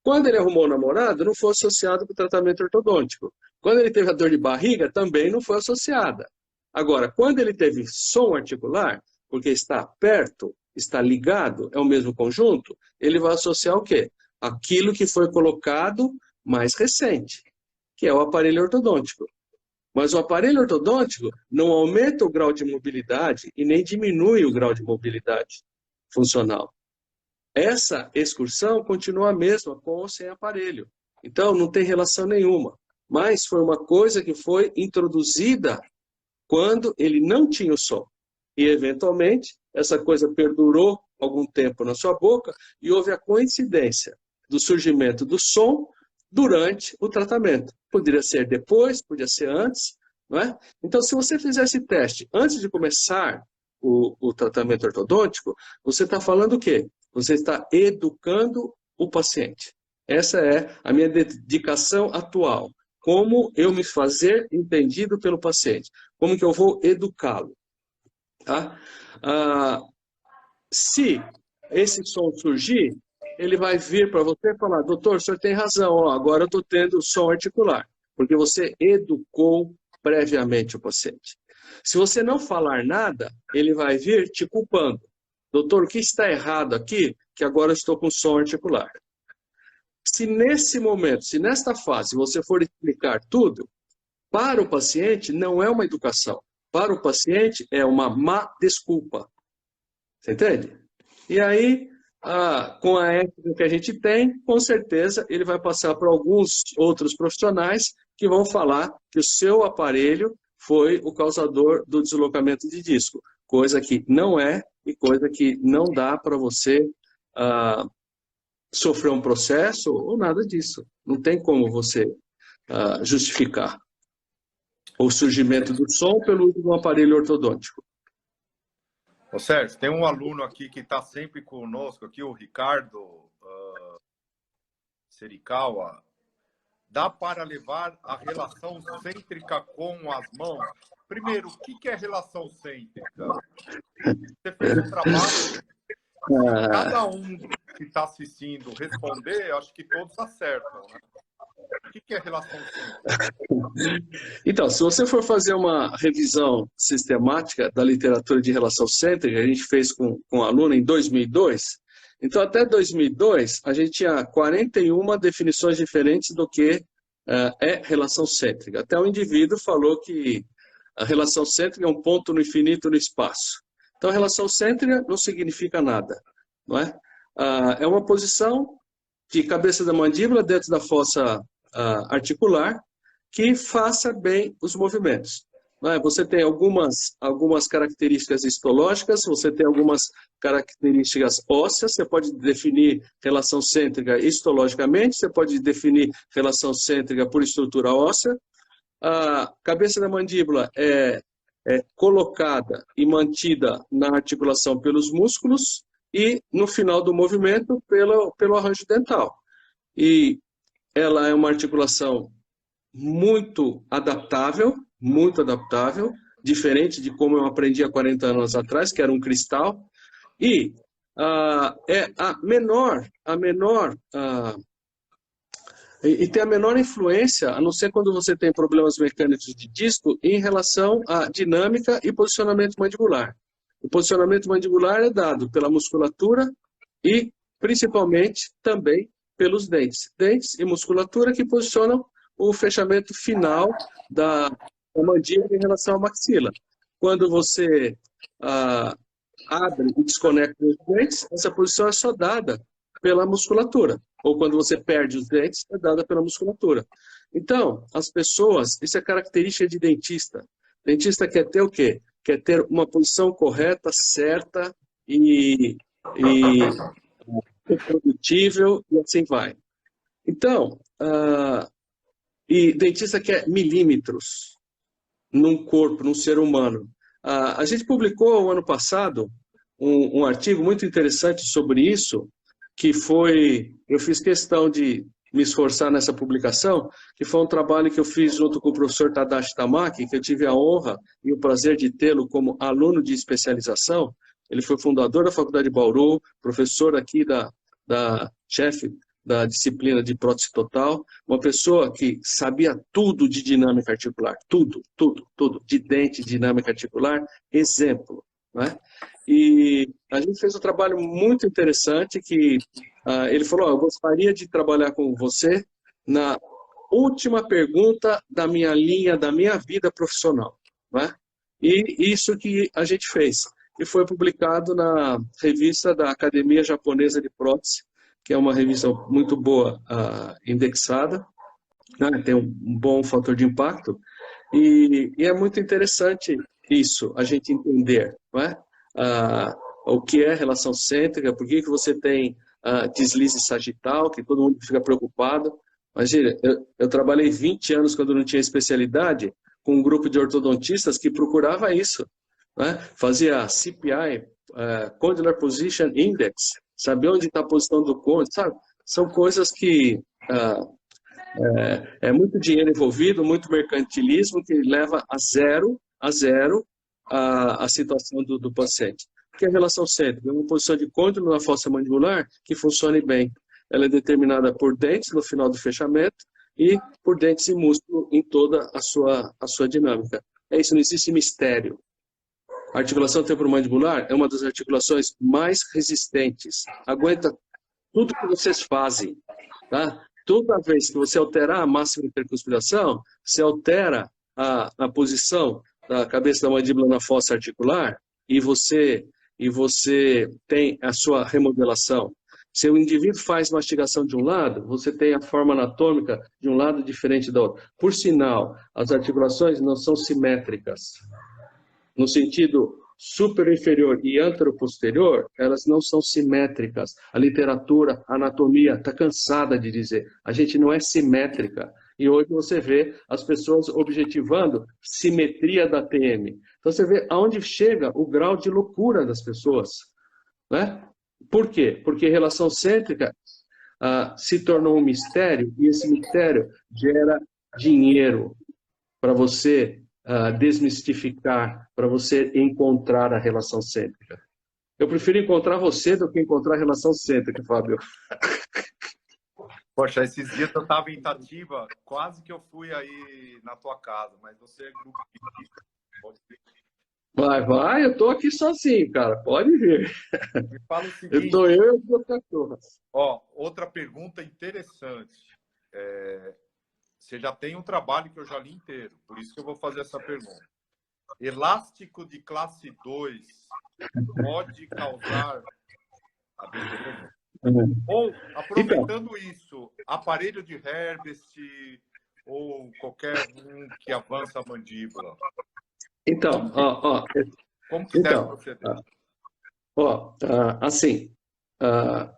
Speaker 2: Quando ele arrumou o namorado, não foi associado com o tratamento ortodôntico. Quando ele teve a dor de barriga, também não foi associada. Agora, quando ele teve som articular, porque está perto, está ligado, é o mesmo conjunto, ele vai associar o quê? Aquilo que foi colocado mais recente, que é o aparelho ortodôntico. Mas o aparelho ortodôntico não aumenta o grau de mobilidade e nem diminui o grau de mobilidade funcional. Essa excursão continua a mesma com ou sem aparelho. Então, não tem relação nenhuma. Mas foi uma coisa que foi introduzida quando ele não tinha o som. E, eventualmente, essa coisa perdurou algum tempo na sua boca e houve a coincidência do surgimento do som durante o tratamento. Poderia ser depois, podia ser antes, não é? Então, se você fizer esse teste antes de começar o tratamento ortodôntico, você está falando o quê? Você está educando o paciente. Essa é a minha dedicação atual. Como eu me fazer entendido pelo paciente. Como que eu vou educá-lo. Tá? Se esse som surgir, ele vai vir para você e falar, doutor, o senhor tem razão, ó, agora eu estou tendo som articular. Porque você educou previamente o paciente. Se você não falar nada, ele vai vir te culpando. Doutor, o que está errado aqui? Que agora eu estou com som articular. Se nesse momento, se nesta fase você for explicar tudo, para o paciente não é uma educação. Para o paciente é uma má desculpa. Você entende? E aí, com a ética que a gente tem, com certeza ele vai passar para alguns outros profissionais que vão falar que o seu aparelho foi o causador do deslocamento de disco. Coisa que não é e coisa que não dá para você sofrer um processo ou nada disso. Não tem como você justificar o surgimento do som pelo uso de um aparelho ortodôntico.
Speaker 1: Ô Sérgio, tem um aluno aqui que está sempre conosco, aqui, o Ricardo Serikawa. Dá para levar a relação cêntrica com as mãos? Primeiro, o que é relação cêntrica? Você fez um trabalho, cada um que está assistindo responder, acho que todos acertam, né? O que é relação cêntrica?
Speaker 2: Então, se você for fazer uma revisão sistemática da literatura de relação cêntrica, a gente fez com um aluno em 2002, então até 2002 a gente tinha 41 definições diferentes do que é relação cêntrica. Até o indivíduo falou que a relação cêntrica é um ponto no infinito no espaço. Então, a relação cêntrica não significa nada, não é? É uma posição de cabeça da mandíbula dentro da fossa articular que faça bem os movimentos. Não é? Você tem algumas características histológicas, você tem algumas características ósseas, você pode definir relação cêntrica histologicamente, você pode definir relação cêntrica por estrutura óssea. A cabeça da mandíbula é colocada e mantida na articulação pelos músculos e, no final do movimento, pelo arranjo dental. E ela é uma articulação muito adaptável, diferente de como eu aprendi há 40 anos atrás, que era um cristal, e é e tem a menor influência, a não ser quando você tem problemas mecânicos de disco, em relação à dinâmica e posicionamento mandibular. O posicionamento mandibular é dado pela musculatura e, principalmente, também pelos dentes. Dentes e musculatura que posicionam o fechamento final da mandíbula em relação à maxila. Quando você abre e desconecta os dentes, essa posição é só dada pela musculatura. Ou quando você perde os dentes, é dada pela musculatura. Então, as pessoas, isso é característica de dentista. Dentista quer ter o quê? Quer ter uma posição correta, certa e reprodutível, e assim vai. Então, e dentista quer milímetros num corpo, num ser humano. A gente publicou, ano passado, um artigo muito interessante sobre isso, que foi, eu fiz questão de me esforçar nessa publicação, que foi um trabalho que eu fiz junto com o professor Tadashi Tamaki, que eu tive a honra e o prazer de tê-lo como aluno de especialização. Ele foi fundador da Faculdade de Bauru, professor aqui chefe da disciplina de prótese total, uma pessoa que sabia tudo de dinâmica articular, tudo, de dente, dinâmica articular, exemplo, né? E a gente fez um trabalho muito interessante que ele falou, eu gostaria de trabalhar com você na última pergunta da minha linha, da minha vida profissional, né? E isso que a gente fez, e foi publicado na revista da Academia Japonesa de Prótese, que é uma revista muito boa, indexada, né? Tem um bom fator de impacto, e é muito interessante isso, a gente entender, não é? O que é relação cêntrica, por que você tem deslize sagital, que todo mundo fica preocupado. Imagina, eu trabalhei 20 anos quando não tinha especialidade, com um grupo de ortodontistas que procurava isso, né? Fazia CPI, Condylar Position Index, saber onde está a posição do côndilo, sabe? São coisas que é muito dinheiro envolvido, muito mercantilismo, que leva a zero a situação do paciente. Porque a relação cêntrica é uma posição de côndilo na fossa mandibular que funcione bem. Ela é determinada por dentes no final do fechamento e por dentes e músculo em toda a sua dinâmica. É isso, não existe mistério. A articulação temporomandibular é uma das articulações mais resistentes. Aguenta tudo que vocês fazem, tá? Toda vez que você alterar a máxima intercuspiração, você altera a posição da cabeça da mandíbula na fossa articular e você tem a sua remodelação. Se o indivíduo faz mastigação de um lado, você tem a forma anatômica de um lado diferente do outro. Por sinal, as articulações não são simétricas. No sentido superior inferior e antero-posterior, elas não são simétricas. A literatura, a anatomia está cansada de dizer, a gente não é simétrica. E hoje você vê as pessoas objetivando simetria da TM. Então você vê aonde chega o grau de loucura das pessoas, né? Por quê? Porque relação cêntrica se tornou um mistério, e esse mistério gera dinheiro para você desmistificar, para você encontrar a relação cêntrica. Eu prefiro encontrar você do que encontrar a relação cêntrica, Fábio.
Speaker 1: Poxa, esses dias eu estava em Itatiba, quase que eu fui aí na tua casa, mas você é grupo de risco. Pode ser.
Speaker 2: Vai, eu tô aqui sozinho, cara. Pode vir.
Speaker 1: Me fala o
Speaker 2: Eu
Speaker 1: seguinte,
Speaker 2: tô eu e as duas cachorras.
Speaker 1: ó, outra pergunta interessante. Você já tem um trabalho que eu já li inteiro, por isso que eu vou fazer essa pergunta. Elástico de classe 2 pode causar ABDM? Ou,
Speaker 2: Então,
Speaker 1: aproveitando isso, aparelho de Herbst ou qualquer um que avança a mandíbula.
Speaker 2: então,
Speaker 1: Como que deve
Speaker 2: então,
Speaker 1: proceder?
Speaker 2: assim, ah,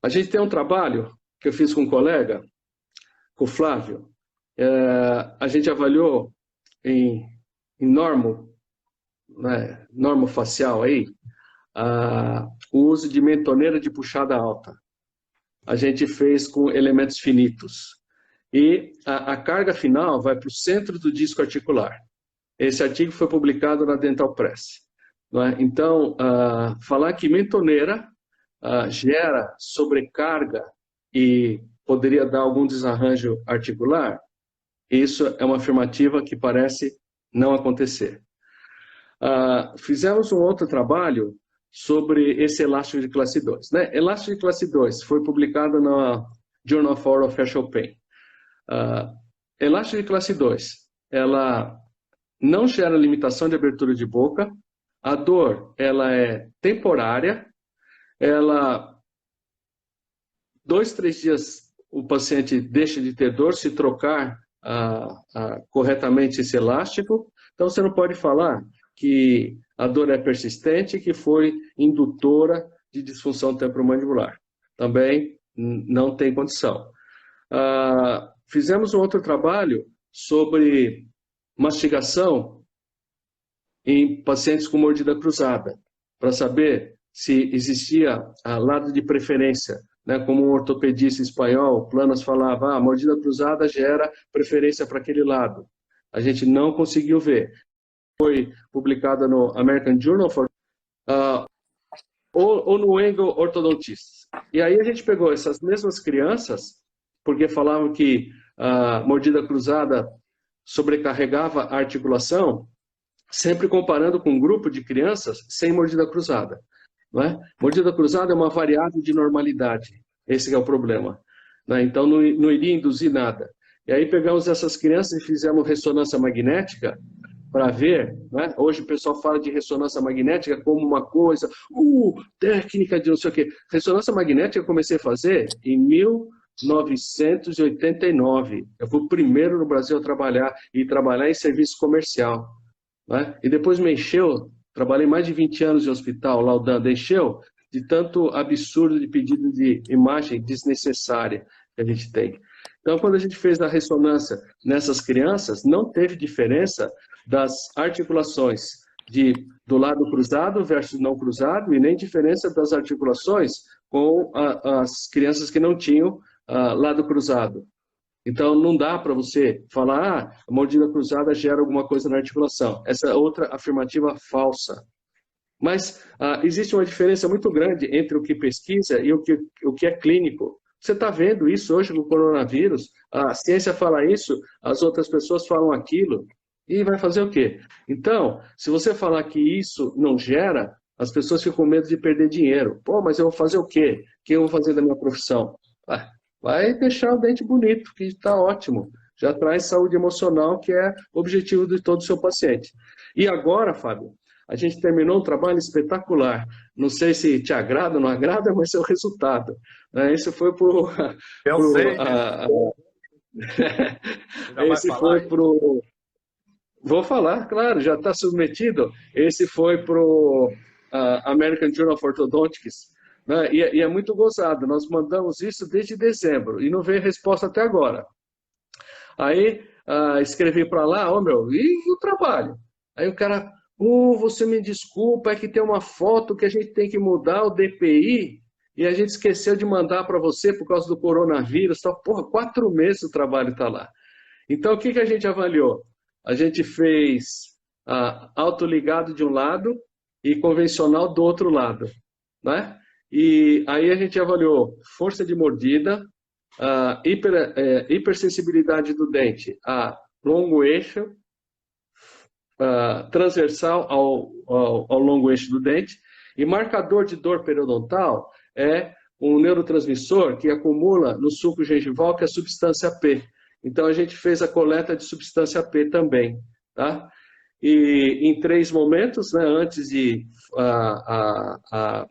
Speaker 2: a gente tem um trabalho que eu fiz com um colega, com o Flávio. A gente avaliou em normo, né, normo facial aí, o uso de mentoneira de puxada alta. A gente fez com elementos finitos. E a carga final vai para o centro do disco articular. Esse artigo foi publicado na Dental Press. Não é? Então, falar que mentoneira gera sobrecarga e poderia dar algum desarranjo articular, isso é uma afirmativa que parece não acontecer. Fizemos um outro trabalho sobre esse elástico de classe 2. Né? Elástico de classe 2 foi publicado na Journal of Orofacial Pain. Elástico de classe 2, ela não gera limitação de abertura de boca, a dor ela é temporária, ela 2, 3 dias o paciente deixa de ter dor se trocar corretamente esse elástico, então você não pode falar que a dor é persistente, que foi indutora de disfunção temporomandibular. Também não tem condição. Fizemos um outro trabalho sobre mastigação em pacientes com mordida cruzada, para saber se existia lado de preferência, né? Como um ortopedista espanhol, Planas falava, a mordida cruzada gera preferência para aquele lado. A gente não conseguiu ver. Foi publicada no American Journal ou no Angle Orthodontist. E aí a gente pegou essas mesmas crianças, porque falavam que a mordida cruzada sobrecarregava a articulação, sempre comparando com um grupo de crianças sem mordida cruzada. Não é? Mordida cruzada é uma variável de normalidade. Esse é o problema. Né? Então, não iria induzir nada. E aí pegamos essas crianças e fizemos ressonância magnética para ver. Né? Hoje o pessoal fala de ressonância magnética como uma coisa, técnica de não sei o quê. Ressonância magnética eu comecei a fazer em 1989. Eu fui o primeiro no Brasil a trabalhar em serviço comercial. Né? E depois me encheu, trabalhei mais de 20 anos em hospital, laudando, encheu de tanto absurdo de pedido de imagem desnecessária que a gente tem. Então, quando a gente fez a ressonância nessas crianças, não teve diferença das articulações do lado cruzado versus não cruzado, e nem diferença das articulações com as crianças que não tinham lado cruzado. Então, não dá para você falar, a mordida cruzada gera alguma coisa na articulação. Essa é outra afirmativa falsa. Mas existe uma diferença muito grande entre o que pesquisa e o que é clínico. Você está vendo isso hoje com o coronavírus, a ciência fala isso, as outras pessoas falam aquilo, e vai fazer o quê? Então, se você falar que isso não gera, as pessoas ficam com medo de perder dinheiro. Pô, mas eu vou fazer o quê? O que eu vou fazer da minha profissão? Vai deixar o dente bonito, que está ótimo. Já traz saúde emocional, que é o objetivo de todo o seu paciente. E agora, Fábio, a gente terminou um trabalho espetacular. Não sei se te agrada ou não agrada, mas é o resultado. Esse foi para o...
Speaker 1: Eu sei.
Speaker 2: Esse foi para o... Vou falar, claro, já está submetido. Esse foi para o American Journal of Orthodontics. Né? E é muito gozado. Nós mandamos isso desde dezembro e não veio resposta até agora. Aí escrevi para lá, e o trabalho? Aí o cara, você me desculpa, é que tem uma foto que a gente tem que mudar o DPI e a gente esqueceu de mandar para você por causa do coronavírus. Porra, 4 meses o trabalho está lá. Então, o que a gente avaliou? A gente fez autoligado de um lado e convencional do outro lado. Né? E aí a gente avaliou força de mordida, hipersensibilidade do dente a longo eixo, transversal ao longo eixo do dente, e marcador de dor periodontal é um neurotransmissor que acumula no suco gengival, que é a substância P. Então, a gente fez a coleta de substância P também, tá? E em 3 momentos, né, antes de a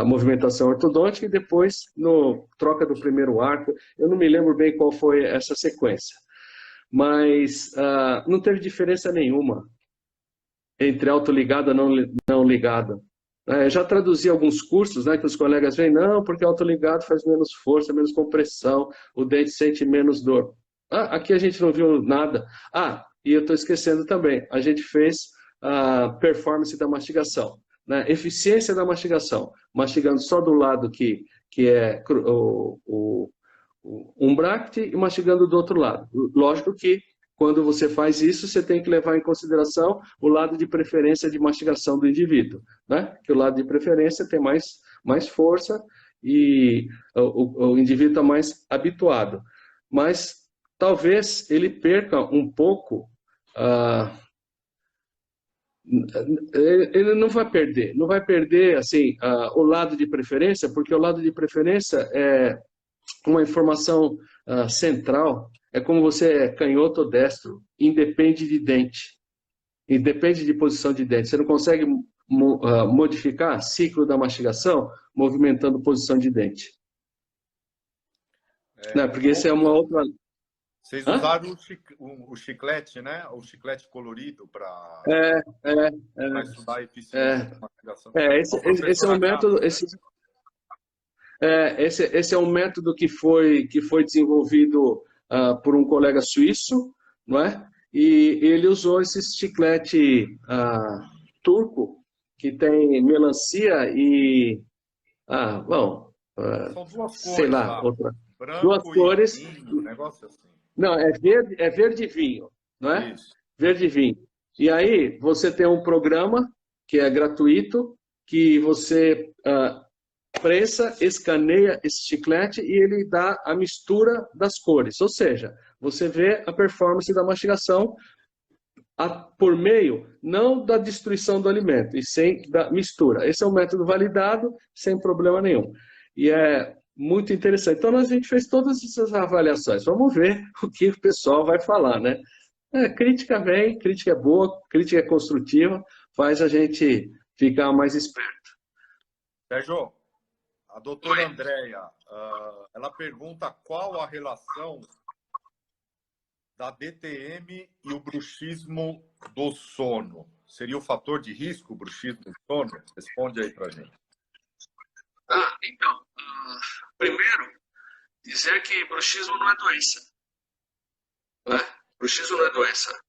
Speaker 2: movimentação ortodôntica e depois no troca do primeiro arco. Eu não me lembro bem qual foi essa sequência, mas não teve diferença nenhuma entre autoligada e não ligada. Já traduzi alguns cursos, né, que os colegas veem, não, porque autoligado faz menos força, menos compressão, o dente sente menos dor. Aqui a gente não viu nada. E eu estou esquecendo também, a gente fez a performance da mastigação, né, eficiência da mastigação, mastigando só do lado que é o umbract e mastigando do outro lado. Lógico que quando você faz isso, você tem que levar em consideração o lado de preferência de mastigação do indivíduo, né? Que o lado de preferência tem mais força e o indivíduo está mais habituado. Mas talvez ele perca um pouco, ele não vai perder assim, o lado de preferência, porque o lado de preferência é uma informação central. É como você é canhoto ou destro, independe de dente, independe de posição de dente. Você não consegue modificar ciclo da mastigação movimentando posição de dente. Não, porque isso é uma outra...
Speaker 1: Vocês usaram o chiclete, né? O chiclete colorido para estudar a eficiência da mastigação.
Speaker 2: Esse é um método... Esse é um método que foi desenvolvido por um colega suíço, não é? E ele usou esse chiclete turco, que tem melancia e...
Speaker 1: são duas
Speaker 2: sei
Speaker 1: cores,
Speaker 2: lá,
Speaker 1: tá?
Speaker 2: outra.
Speaker 1: Branco
Speaker 2: 2 cores.
Speaker 1: E vinho, um negócio assim.
Speaker 2: Não, é verde vinho, não é?
Speaker 1: Isso.
Speaker 2: Verde vinho. E aí você tem um programa que é gratuito, que você prensa, escaneia esse chiclete e ele dá a mistura das cores. Ou seja, você vê a performance da mastigação por meio, não da destruição do alimento, e sim da mistura. Esse é um método validado, sem problema nenhum. E é muito interessante. Então, a gente fez todas essas avaliações. Vamos ver o que o pessoal vai falar, né? Crítica vem, crítica é boa, crítica é construtiva, faz a gente ficar mais esperto.
Speaker 1: Sérgio, a doutora Andréia, ela pergunta qual a relação da DTM e o bruxismo do sono. Seria o fator de risco, o bruxismo do sono? Responde aí para a gente.
Speaker 2: Então, primeiro, dizer que bruxismo não é doença. Bruxismo não é doença.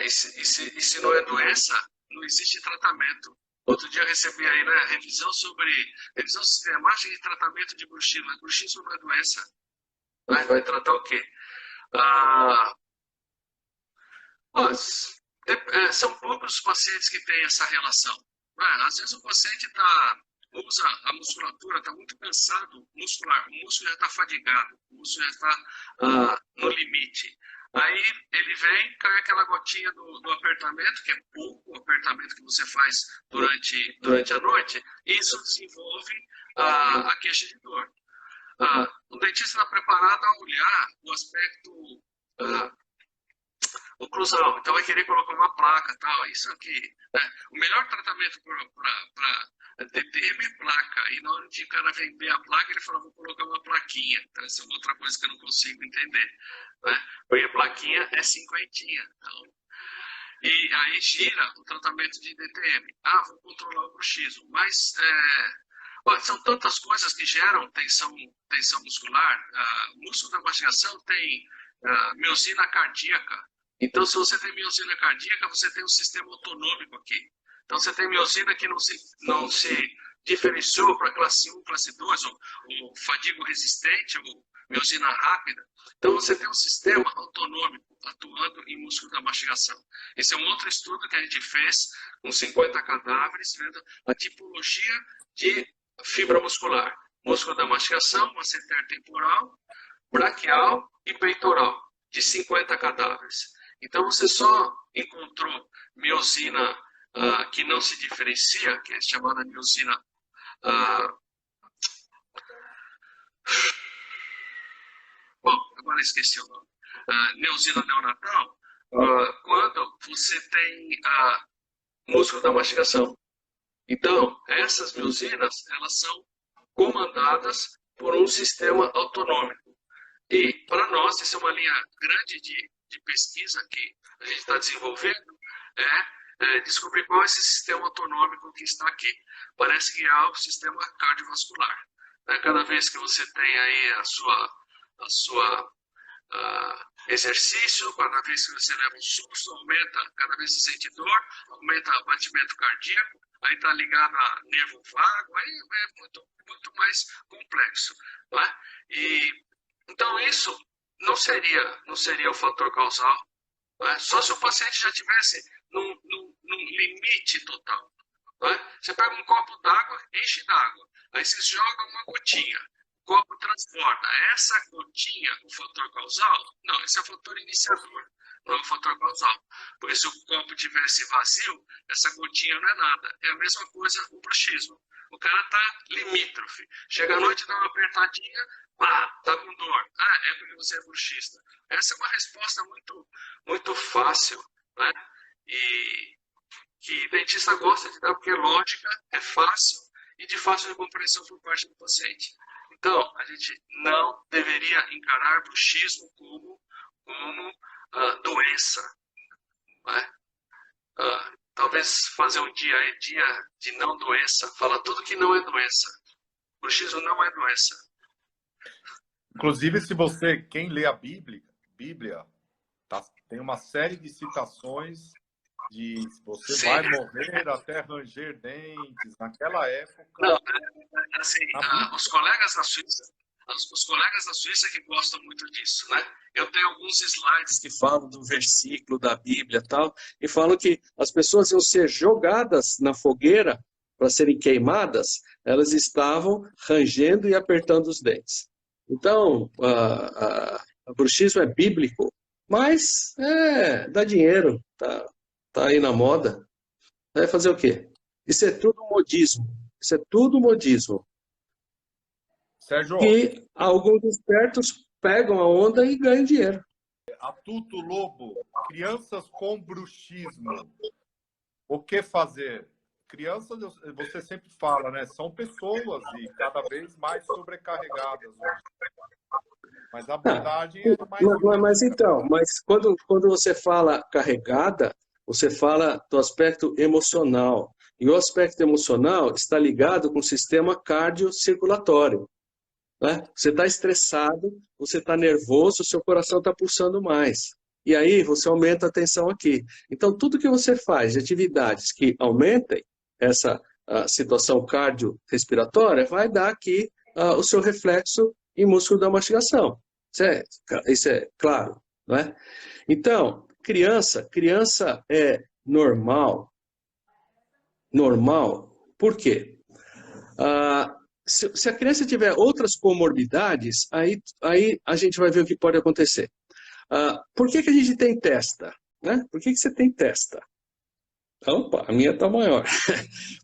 Speaker 2: E se não é doença, não existe tratamento. Outro dia eu recebi aí, né, revisão sistemática de tratamento de bruxismo. Mas bruxismo não é doença. Vai tratar o quê? São poucos os pacientes que têm essa relação. Às vezes o paciente usa a musculatura, está muito cansado muscular, o músculo já está fadigado, o músculo já está no limite. Aí ele vem, cai aquela gotinha do apertamento, que é pouco o apertamento que você faz durante a noite, e isso desenvolve a queixa de dor. O dentista está preparado a olhar o aspecto oclusal, então vai querer colocar uma placa, tal, isso aqui. O melhor tratamento para DTM é placa, e na hora de o cara vender a placa, ele falou, vou colocar uma plaquinha. Então, essa é outra coisa que eu não consigo entender, né? Porque a plaquinha é 50. Então, e aí gira o tratamento de DTM. Vou controlar o bruxismo, mas são tantas coisas que geram tensão muscular. O músculo da mastigação tem miosina cardíaca. Então, se você tem miosina cardíaca, você tem um sistema autonômico aqui. Então, você tem miosina que não se diferenciou para classe 1, classe 2, ou fadigo resistente, ou miosina rápida. Então, você tem um sistema autonômico atuando em músculo da mastigação. Esse é um outro estudo que a gente fez com 50 cadáveres, vendo a tipologia de fibra muscular. Músculo da mastigação, masseter temporal, braquial e peitoral, de 50 cadáveres. Então, você só encontrou miosina que não se diferencia, que é chamada miosina bom, agora esqueci o nome, miosina neonatal, quando você tem músculo da mastigação. Então, essas miosinas, elas são comandadas por um sistema autonômico. E, para nós, isso é uma linha grande de pesquisa que a gente está desenvolvendo, descobrir qual é esse sistema autonômico que está aqui. Parece que é o sistema cardiovascular. Cada vez que você tem aí a sua exercício, cada vez que você leva um susto, aumenta, cada vez que você sente dor, aumenta o batimento cardíaco, aí está ligado a nervo vago, aí é muito, muito mais complexo. Não é? Então, isso não seria o fator causal, não é? Só se o paciente já tivesse num limite total. Não é? Você pega um copo d'água, enche d'água, aí você joga uma gotinha, o copo transborda. Essa gotinha, o fator causal? Não, esse é o fator iniciador, não é o fator causal. Porque se o copo tivesse vazio, essa gotinha não é nada. É a mesma coisa o bruxismo. O cara está limítrofe. Chega à noite, dá uma apertadinha, tá com dor. É porque você é bruxista. Essa é uma resposta muito, muito fácil, né? E que dentista gosta de dar, porque é lógica, é fácil e de fácil compreensão por parte do paciente. Então, a gente não deveria encarar bruxismo como doença. Né? Talvez fazer um dia de não doença, falar tudo que não é doença. Bruxismo não é doença.
Speaker 1: Inclusive, quem lê a Bíblia tem uma série de citações de você
Speaker 2: Sim.
Speaker 1: vai morrer até ranger dentes. Naquela época...
Speaker 2: Não, assim, os colegas da Suíça que gostam muito disso, né? Eu tenho alguns slides que falam do versículo da Bíblia e tal, e falam que as pessoas iam ser jogadas na fogueira para serem queimadas, elas estavam rangendo e apertando os dentes. Então, o bruxismo é bíblico, mas dá dinheiro, tá aí na moda. Vai fazer o quê? Isso é tudo modismo. Isso é tudo modismo.
Speaker 1: Sérgio,
Speaker 2: E alguns espertos pegam a onda e ganham dinheiro.
Speaker 1: A Tuto Lobo, crianças com bruxismo, o que fazer? Crianças, você sempre fala, né? São pessoas e cada vez mais sobrecarregadas. Mas a abordagem é mais...
Speaker 2: Mas quando você fala carregada, você fala do aspecto emocional. E o aspecto emocional está ligado com o sistema cardiocirculatório. Né? Você está estressado, você está nervoso, seu coração está pulsando mais. E aí você aumenta a tensão aqui. Então, tudo que você faz de atividades que aumentem essa situação cardiorrespiratória vai dar aqui o seu reflexo em músculo da mastigação. Isso é claro, não é? Então, criança é normal. Normal. Por quê? Se a criança tiver outras comorbidades, aí a gente vai ver o que pode acontecer. Por que a gente tem testa? Né? Por que você tem testa? Opa, a minha está maior.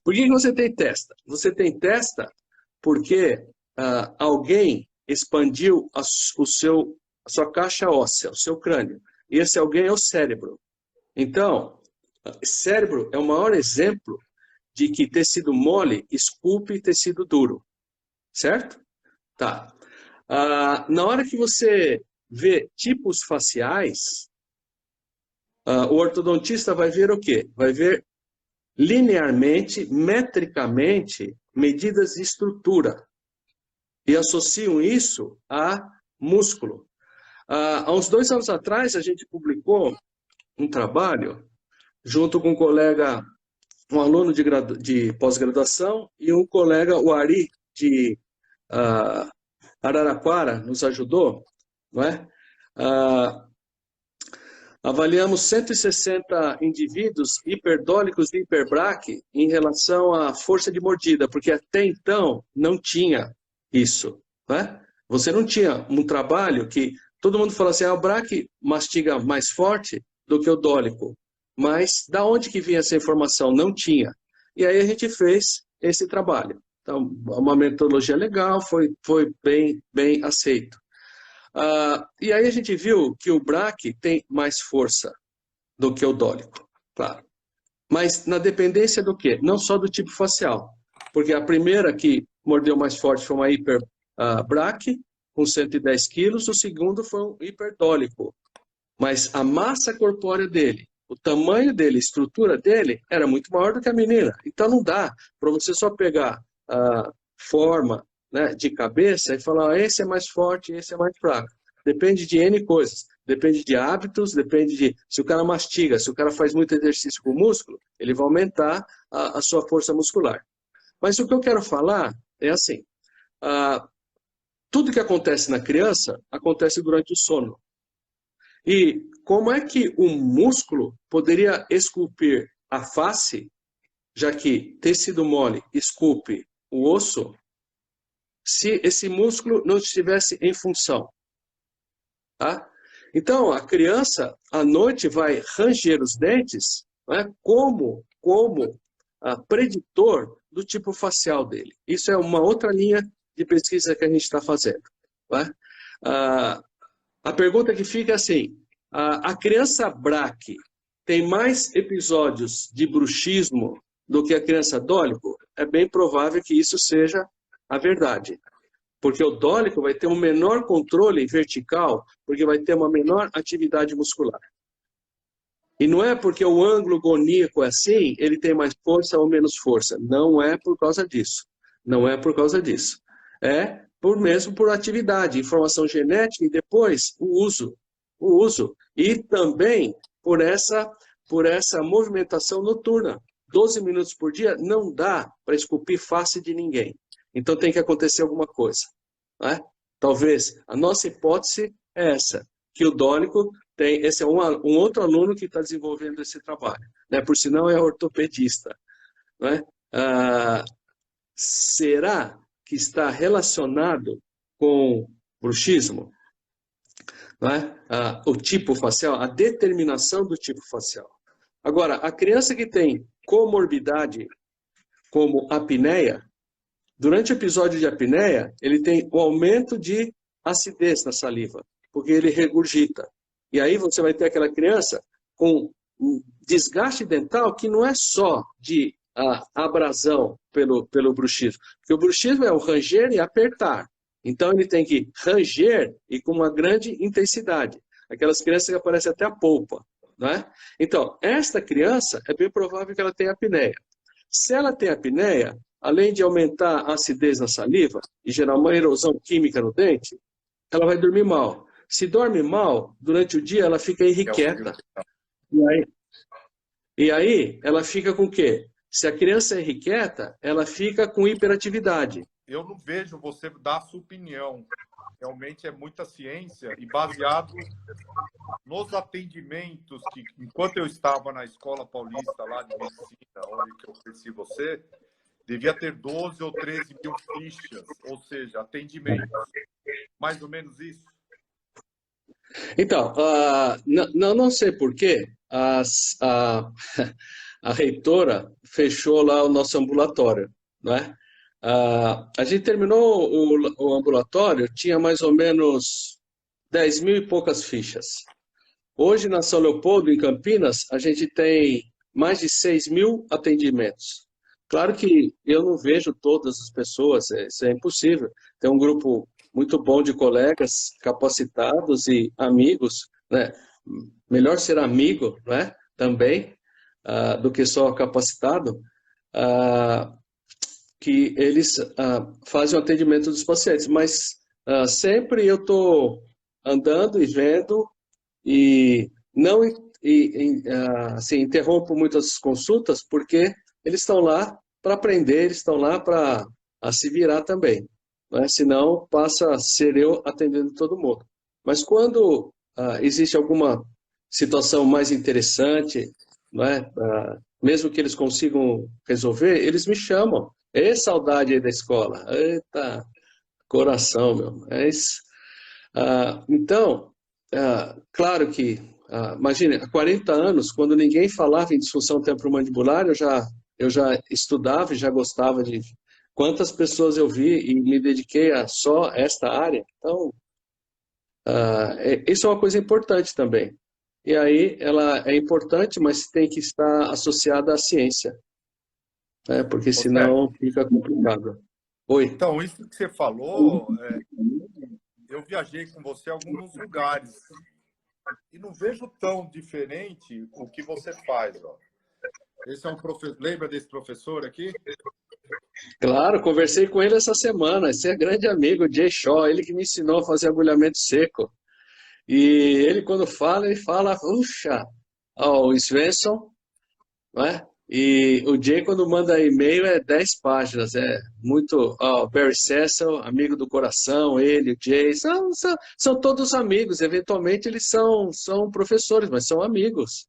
Speaker 2: Por que você tem testa? Você tem testa porque alguém expandiu a sua caixa óssea, o seu crânio. E esse alguém é o cérebro. Então, cérebro é o maior exemplo de que tecido mole esculpe tecido duro. Certo? Tá. Na hora que você vê tipos faciais, o ortodontista vai ver o quê? Vai ver linearmente, metricamente, medidas de estrutura. E associam isso a músculo. Há uns 2 anos atrás, a gente publicou um trabalho junto com um colega, um aluno de pós-graduação e um colega, o Ari, de Araraquara, nos ajudou, não é? Avaliamos 160 indivíduos hiperdólicos de hiperbraque em relação à força de mordida, porque até então não tinha isso, não é? Você não tinha um trabalho que todo mundo fala assim, o Braque mastiga mais forte do que o dólico. Mas da onde que vinha essa informação? Não tinha. E aí a gente fez esse trabalho. Então, uma metodologia legal, foi bem aceito. E aí a gente viu que o Braque tem mais força do que o dólico, claro. Mas na dependência do quê? Não só do tipo facial. Porque a primeira que mordeu mais forte foi uma hiperbraque, com 110 quilos, o segundo foi um hiperdólico. Mas a massa corpórea dele, o tamanho dele, a estrutura dele, era muito maior do que a menina. Então não dá para você só pegar a forma, né, de cabeça e falar, esse é mais forte, esse é mais fraco. Depende de N coisas. Depende de hábitos, depende de... Se o cara mastiga, se o cara faz muito exercício com o músculo, ele vai aumentar a sua força muscular. Mas o que eu quero falar é assim, tudo que acontece na criança, acontece durante o sono. E como é que um músculo poderia esculpir a face, já que tecido mole esculpe o osso, se esse músculo não estivesse em função? Tá? Então, a criança, à noite, vai ranger os dentes, né, como preditor do tipo facial dele. Isso é uma outra linha de pesquisa que a gente está fazendo. Né? A pergunta que fica é assim, a criança Braque tem mais episódios de bruxismo do que a criança dólico? É bem provável que isso seja a verdade. Porque o dólico vai ter um menor controle vertical, porque vai ter uma menor atividade muscular. E não é porque o ângulo goníaco é assim, ele tem mais força ou menos força. Não é por causa disso. Não é por causa disso. É mesmo por atividade, informação genética e depois o uso. O uso. E também por essa movimentação noturna. 12 minutos por dia não dá para esculpir face de ninguém. Então tem que acontecer alguma coisa. Né? Talvez a nossa hipótese é essa, que o dólico tem... Esse é um outro aluno que está desenvolvendo esse trabalho. Né? Por sinal, é ortopedista. Né? Será que está relacionado com bruxismo? Né? O tipo facial, a determinação do tipo facial. Agora, a criança que tem comorbidade, como apneia, durante o episódio de apneia, ele tem o aumento de acidez na saliva, porque ele regurgita. E aí você vai ter aquela criança com um desgaste dental que não é só de abrasão pelo bruxismo. Porque o bruxismo é o ranger e apertar. Então ele tem que ranger e com uma grande intensidade. Aquelas crianças que aparecem até a polpa. Né? Então, esta criança, é bem provável que ela tenha apneia. Se ela tem apneia, além de aumentar a acidez na saliva e gerar uma erosão química no dente, ela vai dormir mal. Se dorme mal, durante o dia ela fica irrequieta. E aí ela fica com o quê? Se a criança é irrequieta, ela fica com hiperatividade.
Speaker 1: Eu não vejo você dar a sua opinião. Realmente é muita ciência e baseado nos atendimentos que, enquanto eu estava na Escola Paulista, lá de medicina, onde eu conheci você, devia ter 12 ou 13 mil fichas, ou seja, atendimentos. Mais ou menos isso?
Speaker 2: Então, não sei por quê, a reitora fechou lá o nosso ambulatório, né? A gente terminou o ambulatório, tinha mais ou menos 10 mil e poucas fichas. Hoje, na São Leopoldo, em Campinas, a gente tem mais de 6 mil atendimentos. Claro que eu não vejo todas as pessoas, isso é impossível. Tem um grupo muito bom de colegas capacitados e amigos, né? Melhor ser amigo, né? Também, do que só capacitado, que eles fazem o atendimento dos pacientes. Mas sempre eu estou andando e vendo e não assim, interrompo muitas consultas porque eles estão lá para aprender, eles estão lá para se virar também. Né? Senão passa a ser eu atendendo todo mundo. Mas quando existe alguma situação mais interessante, né? Mesmo que eles consigam resolver, eles me chamam. É saudade aí da escola. Eita, Coração, meu. É isso. Então, claro que, imagine, há 40 anos, quando ninguém falava em disfunção temporomandibular, eu já estudava e já gostava de quantas pessoas eu vi e me dediquei a só esta área. Então, isso é uma coisa importante também. E aí, ela é importante, mas tem que estar associada à ciência, né? Porque
Speaker 1: Ô, Sérgio,
Speaker 2: senão fica complicado. Oi.
Speaker 1: então, isso que você falou, eu viajei com você a alguns lugares e não vejo tão diferente o que você faz. Ó. Esse é um professor. Lembra desse professor aqui?
Speaker 2: Claro, conversei com ele essa semana. Esse é grande amigo, Jay Shaw, ele que me ensinou a fazer agulhamento seco. E ele, quando fala, ele fala, puxa, o Svensson, né? E o Jay, quando manda e-mail, é 10 páginas. É muito. O Barry Cecil, amigo do coração, ele, o Jay, são todos amigos. Eventualmente, eles são professores, mas são amigos.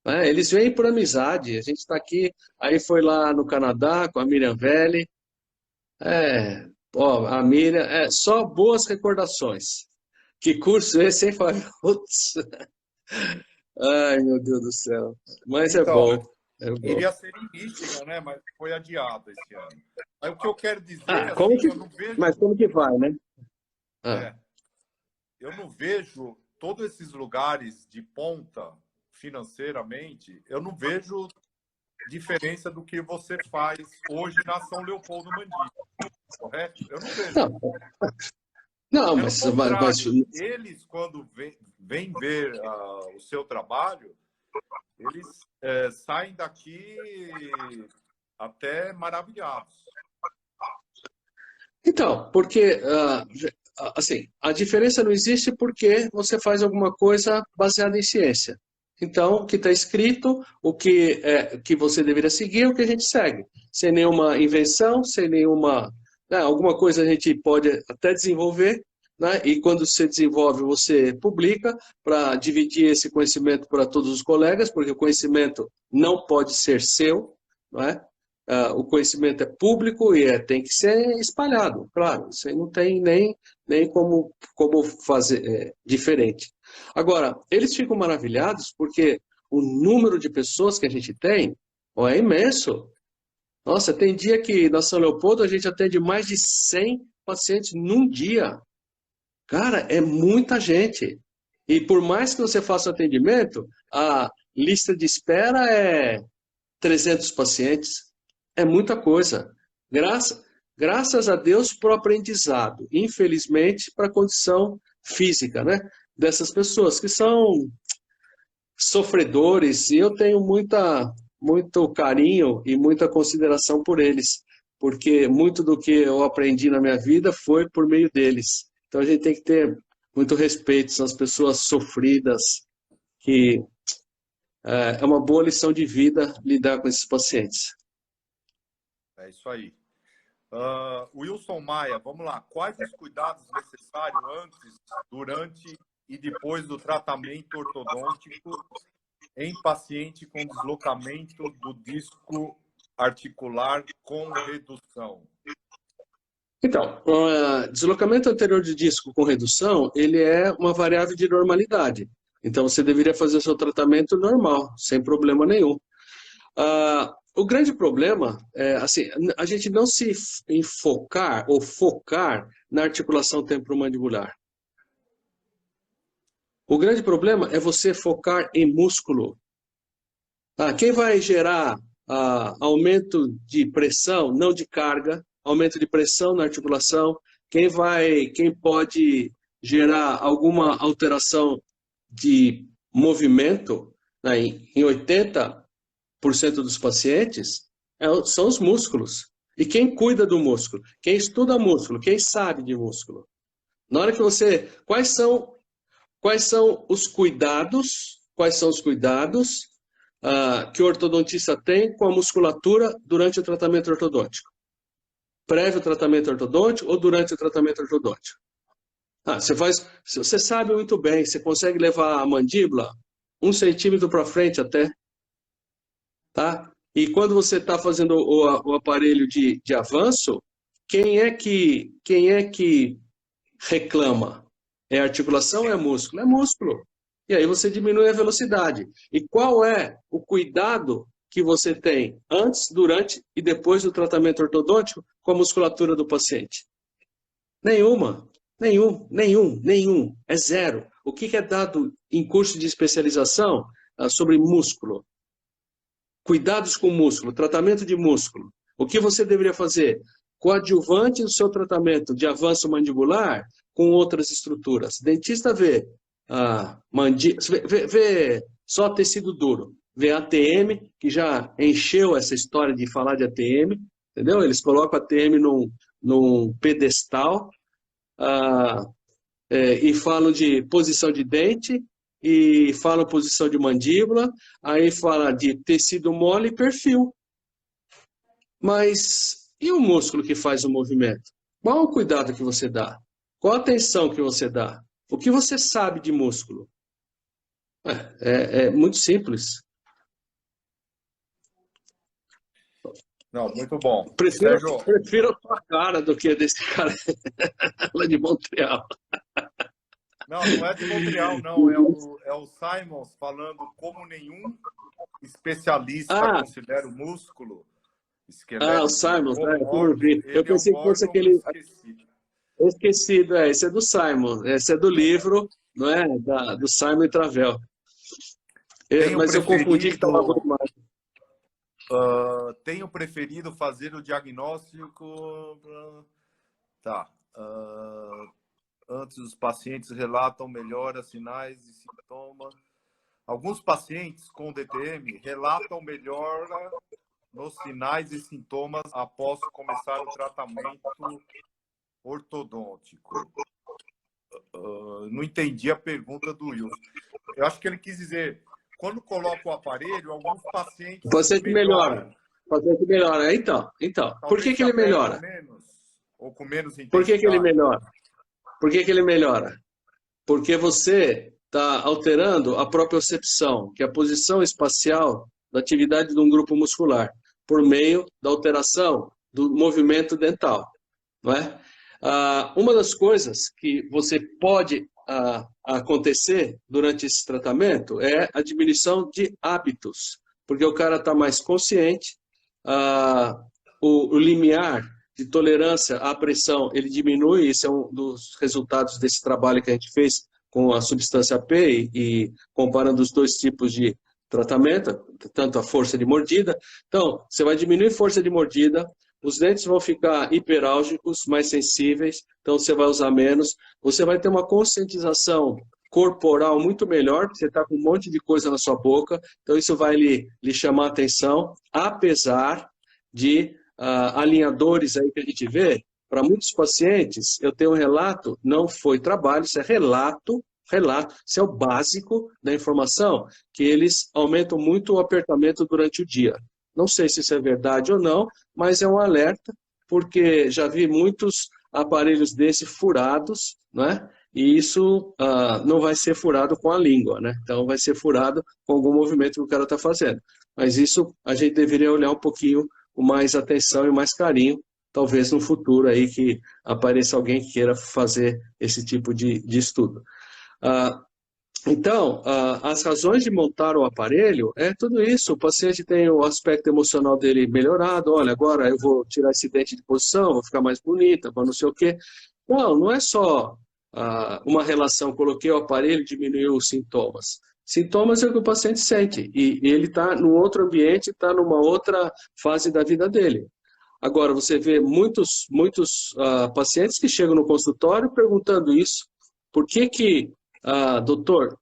Speaker 2: Né? Eles vêm por amizade. A gente está aqui, aí foi lá no Canadá com a Miriam Velli. A Miriam, só boas recordações. Que curso esse, hein, Fábio? Putz. Ai, meu Deus do céu. Mas é
Speaker 1: Então,
Speaker 2: bom, é bom.
Speaker 1: iria ser em Michigan, né? Mas foi adiado esse ano. Aí o que eu quero dizer,
Speaker 2: Como
Speaker 1: assim,
Speaker 2: que,
Speaker 1: eu não
Speaker 2: mas
Speaker 1: vejo,
Speaker 2: como que vai, né? Ah,
Speaker 1: é, eu não vejo todos esses lugares de ponta financeiramente, eu não vejo diferença do que você faz hoje na São Leopoldo Mandiba, correto? Eu não vejo.
Speaker 2: não, não,
Speaker 1: Pelo
Speaker 2: mas
Speaker 1: contrário, eles, quando vêm ver o seu trabalho, eles saem daqui até maravilhados.
Speaker 2: então, porque assim, a diferença não existe porque você faz alguma coisa baseada em ciência. Então, o que está escrito, que você deveria seguir, é o que a gente segue. Sem nenhuma invenção, sem nenhuma. Né, alguma coisa a gente pode até desenvolver, né, e quando você desenvolve, você publica para dividir esse conhecimento para todos os colegas, porque o conhecimento não pode ser seu, não é? O conhecimento é público e tem que ser espalhado, claro. Isso aí não tem nem como fazer diferente. Agora, eles ficam maravilhados porque o número de pessoas que a gente tem é imenso. Nossa, tem dia que na São Leopoldo a gente atende mais de 100 pacientes num dia. Cara, é muita gente. E por mais que você faça o atendimento, a lista de espera é 300 pacientes. É muita coisa. Graças a Deus para o aprendizado. Infelizmente, para a condição física, né? Dessas pessoas que são sofredores. E eu tenho muito carinho e muita consideração por eles. Porque muito do que eu aprendi na minha vida foi por meio deles. Então a gente tem que ter muito respeito. São as pessoas sofridas que é uma boa lição de vida lidar com esses pacientes.
Speaker 1: É isso aí. Wilson Maia, vamos lá. Quais os cuidados necessários antes, durante e depois do tratamento ortodôntico em paciente com deslocamento do disco articular com redução?
Speaker 2: Então, deslocamento anterior de disco com redução, ele é uma variável de normalidade. Então, você deveria fazer o seu tratamento normal, sem problema nenhum. O grande problema é, assim, a gente não se enfocar ou focar na articulação temporomandibular. O grande problema é você focar em músculo. Quem vai gerar aumento de pressão, não de carga, aumento de pressão na articulação, quem pode gerar alguma alteração de movimento, né, em 80% dos pacientes, são os músculos. E quem cuida do músculo? Quem estuda músculo? Quem sabe de músculo? Na hora que você... Quais são os cuidados? Quais são os cuidados que o ortodontista tem com a musculatura durante o tratamento ortodôntico? Prévio tratamento ortodôntico ou durante o tratamento ortodôntico? Você sabe muito bem, você consegue levar a mandíbula 1 centímetro para frente até, tá? E quando você está fazendo o aparelho de avanço, quem é que reclama? É articulação ou é músculo? É músculo. E aí você diminui a velocidade. E qual é o cuidado que você tem antes, durante e depois do tratamento ortodôntico com a musculatura do paciente? Nenhuma. Nenhum. É zero. O que é dado em curso de especialização sobre músculo? Cuidados com músculo, tratamento de músculo. O que você deveria fazer? Coadjuvante no seu tratamento de avanço mandibular com outras estruturas. Dentista vê, vê só tecido duro, vê ATM, que já encheu essa história de falar de ATM, entendeu? Eles colocam a ATM num pedestal e falam de posição de dente, e falam posição de mandíbula, aí fala de tecido mole e perfil. Mas e o músculo que faz o movimento? Qual o cuidado que você dá? Qual a atenção que você dá? O que você sabe de músculo? É muito simples.
Speaker 1: Não, muito bom.
Speaker 2: Prefiro a tua cara do que desse cara lá de Montreal.
Speaker 1: Não é de Montreal, não. É o Simons falando como nenhum especialista considera o músculo esquelético.
Speaker 2: O Simons, né?
Speaker 1: Eu
Speaker 2: pensei que fosse aquele esquecido. Esse é do Simon, esse é do livro, não é? Do Simon e Travel. Mas eu confundi que estava muito mais.
Speaker 1: Tenho preferido fazer o diagnóstico. Tá. Antes os pacientes relatam melhora, sinais e sintomas. Alguns pacientes com DTM relatam melhora nos sinais e sintomas após começar o tratamento ortodôntico. Não entendi a pergunta do Wilson. Eu acho que ele quis dizer, quando coloca o aparelho, alguns pacientes...
Speaker 2: O paciente melhora. Então, por que ele melhora?
Speaker 1: Ou com menos intensidade?
Speaker 2: Por que ele melhora? Por que ele melhora? Porque você está alterando a propriocepção, que é a posição espacial da atividade de um grupo muscular, por meio da alteração do movimento dental. Não é? Uma das coisas que você pode acontecer durante esse tratamento é a diminuição de hábitos, porque o cara está mais consciente, o limiar de tolerância à pressão, ele diminui, isso é um dos resultados desse trabalho que a gente fez com a substância P e comparando os dois tipos de tratamento, tanto a força de mordida. Então, você vai diminuir força de mordida, os dentes vão ficar hiperálgicos, mais sensíveis, então você vai usar menos, você vai ter uma conscientização corporal muito melhor, porque você está com um monte de coisa na sua boca, então isso vai lhe chamar a atenção, apesar de alinhadores aí que a gente vê, para muitos pacientes, eu tenho um relato, não foi trabalho, isso é relato, isso é o básico da informação, que eles aumentam muito o apertamento durante o dia. Não sei se isso é verdade ou não, mas é um alerta, porque já vi muitos aparelhos desse furados, né? E isso não vai ser furado com a língua, né? Então vai ser furado com algum movimento que o cara está fazendo. Mas isso a gente deveria olhar um pouquinho com mais atenção e mais carinho, talvez no futuro aí que apareça alguém que queira fazer esse tipo de estudo. Então, as razões de montar o aparelho é tudo isso. O paciente tem o aspecto emocional dele melhorado. Olha, agora eu vou tirar esse dente de posição, vou ficar mais bonita, para não sei o quê. Não é só uma relação, coloquei o aparelho e diminuiu os sintomas. Sintomas é o que o paciente sente, e ele está num outro ambiente, está numa outra fase da vida dele. Agora, você vê muitos pacientes que chegam no consultório perguntando isso. Por que doutor,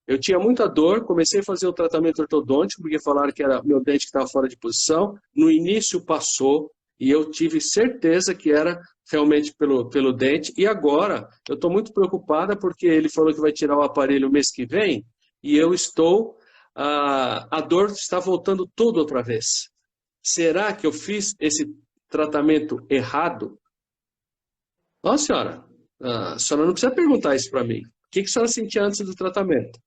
Speaker 2: eu tinha muita dor, comecei a fazer o tratamento ortodôntico, porque falaram que era meu dente que estava fora de posição, no início passou, e eu tive certeza que era realmente pelo dente, e agora eu estou muito preocupada, porque ele falou que vai tirar o aparelho mês que vem, e eu estou, a dor está voltando tudo outra vez. Será que eu fiz esse tratamento errado? Não, senhora, a senhora não precisa perguntar isso para mim. O que a senhora sentia antes do tratamento?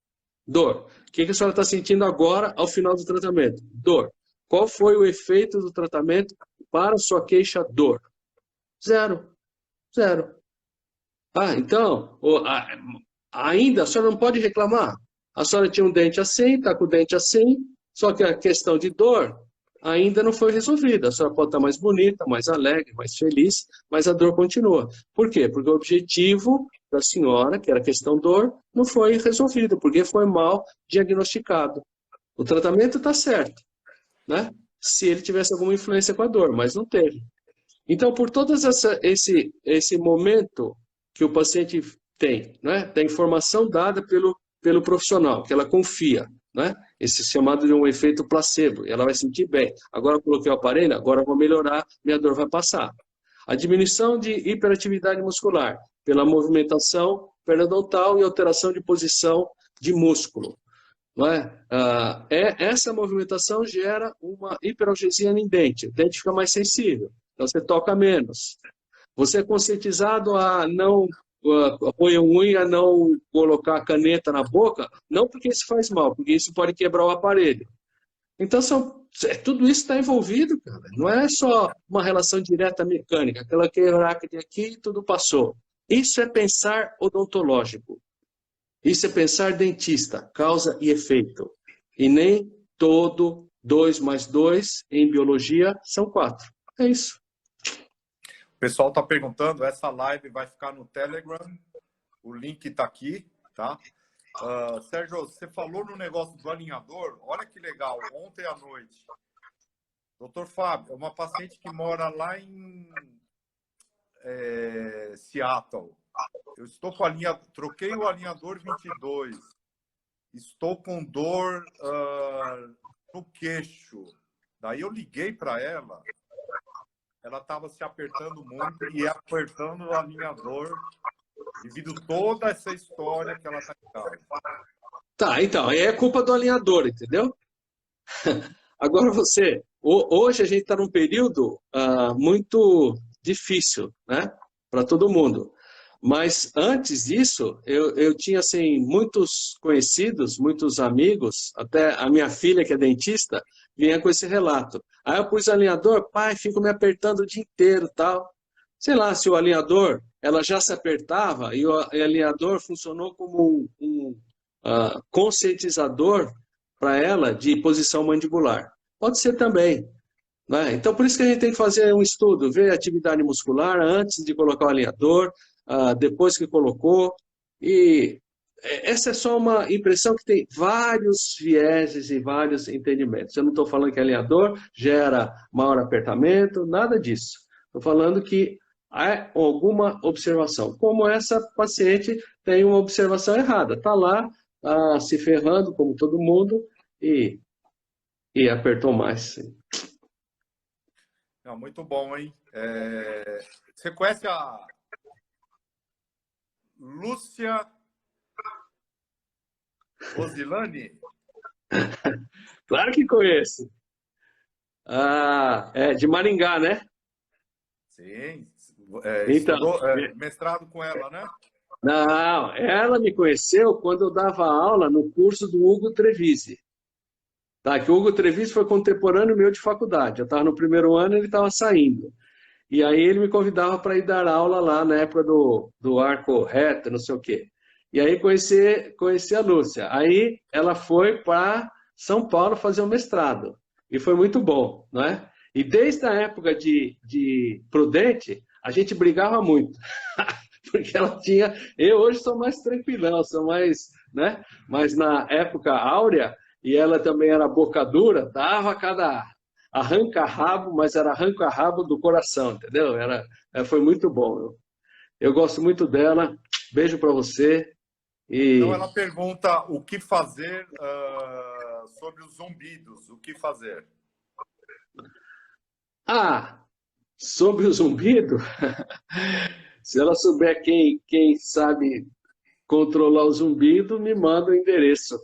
Speaker 2: Dor. O que a senhora está sentindo agora ao final do tratamento? Dor. Qual foi o efeito do tratamento para a sua queixa? Dor. Zero. Zero. Ah, então, ainda a senhora não pode reclamar. A senhora tinha um dente assim, está com o dente assim, só que a questão de dor ainda não foi resolvida. A senhora pode estar mais bonita, mais alegre, mais feliz, mas a dor continua. Por quê? Porque o objetivo da senhora, que era a questão dor, não foi resolvido, porque foi mal diagnosticado. O tratamento está certo, né? Se ele tivesse alguma influência com a dor, mas não teve. Então, por todo esse momento que o paciente tem, né, da informação dada pelo profissional, que ela confia, né, esse chamado de um efeito placebo, ela vai sentir bem. Agora eu coloquei o aparelho, agora eu vou melhorar, minha dor vai passar. A diminuição de hiperatividade muscular pela movimentação periodontal e alteração de posição de músculo. Não é? Essa movimentação gera uma hiperalgesia no dente, o dente fica mais sensível, então você toca menos. Você é conscientizado a não apoio unha, a não colocar a caneta na boca, não porque isso faz mal, porque isso pode quebrar o aparelho. Então, tudo isso está envolvido, cara. Não é só uma relação direta mecânica, aquela quebrar de aqui e tudo passou. Isso é pensar odontológico. Isso é pensar dentista, causa e efeito. E nem todo 2 mais 2 em biologia são 4. É isso.
Speaker 1: O pessoal está perguntando, essa live vai ficar no Telegram, o link está aqui, tá? Sérgio, você falou no negócio do alinhador, olha que legal, ontem à noite. Doutor Fábio, é uma paciente que mora lá em Seattle. Eu estou com troquei o alinhador 22. Estou com dor no queixo. Daí eu liguei para ela. Ela estava se apertando muito e apertando o alinhador devido a toda essa história que ela está em casa.
Speaker 2: Tá, então, aí é culpa do alinhador, entendeu? Agora hoje a gente está num período muito difícil, né? Para todo mundo. Mas antes disso, eu tinha assim, muitos conhecidos, muitos amigos, até a minha filha, que é dentista, vinha com esse relato. Aí eu pus alinhador, pai, fico me apertando o dia inteiro, tal. Sei lá, se o alinhador, ela já se apertava e o alinhador funcionou como um conscientizador para ela de posição mandibular. Pode ser também. Né? Então, por isso que a gente tem que fazer um estudo, ver a atividade muscular antes de colocar o alinhador, depois que colocou, e essa é só uma impressão que tem vários vieses e vários entendimentos. Eu não estou falando que alinhador gera maior apertamento, nada disso. Estou falando que há alguma observação. Como essa paciente tem uma observação errada, está lá se ferrando, como todo mundo, e apertou mais. Sim.
Speaker 1: Não, muito bom, hein? Você conhece a Lúcia Rosilani?
Speaker 2: Claro que conheço. É de Maringá, né?
Speaker 1: Sim.
Speaker 2: Então,
Speaker 1: Estudou, mestrado com ela, né?
Speaker 2: Não, ela me conheceu quando eu dava aula no curso do Hugo Trevisi. Tá, que o Hugo Trevisi foi contemporâneo meu de faculdade. Eu estava no primeiro ano e ele estava saindo. E aí ele me convidava para ir dar aula lá na época do arco reto, não sei o quê. E aí conheci a Lúcia. Aí ela foi para São Paulo fazer o mestrado. E foi muito bom, não é? E desde a época de Prudente, a gente brigava muito. Porque ela tinha... Eu hoje sou mais tranquilão, sou mais... né? Mas na época áurea, e ela também era boca dura, dava cada arranca-rabo, mas era arranca-rabo do coração, entendeu? Foi muito bom. Eu gosto muito dela. Beijo para você.
Speaker 1: Então ela pergunta o que fazer sobre os zumbidos. O que fazer?
Speaker 2: Sobre o zumbido? Se ela souber quem sabe controlar o zumbido, me manda o endereço.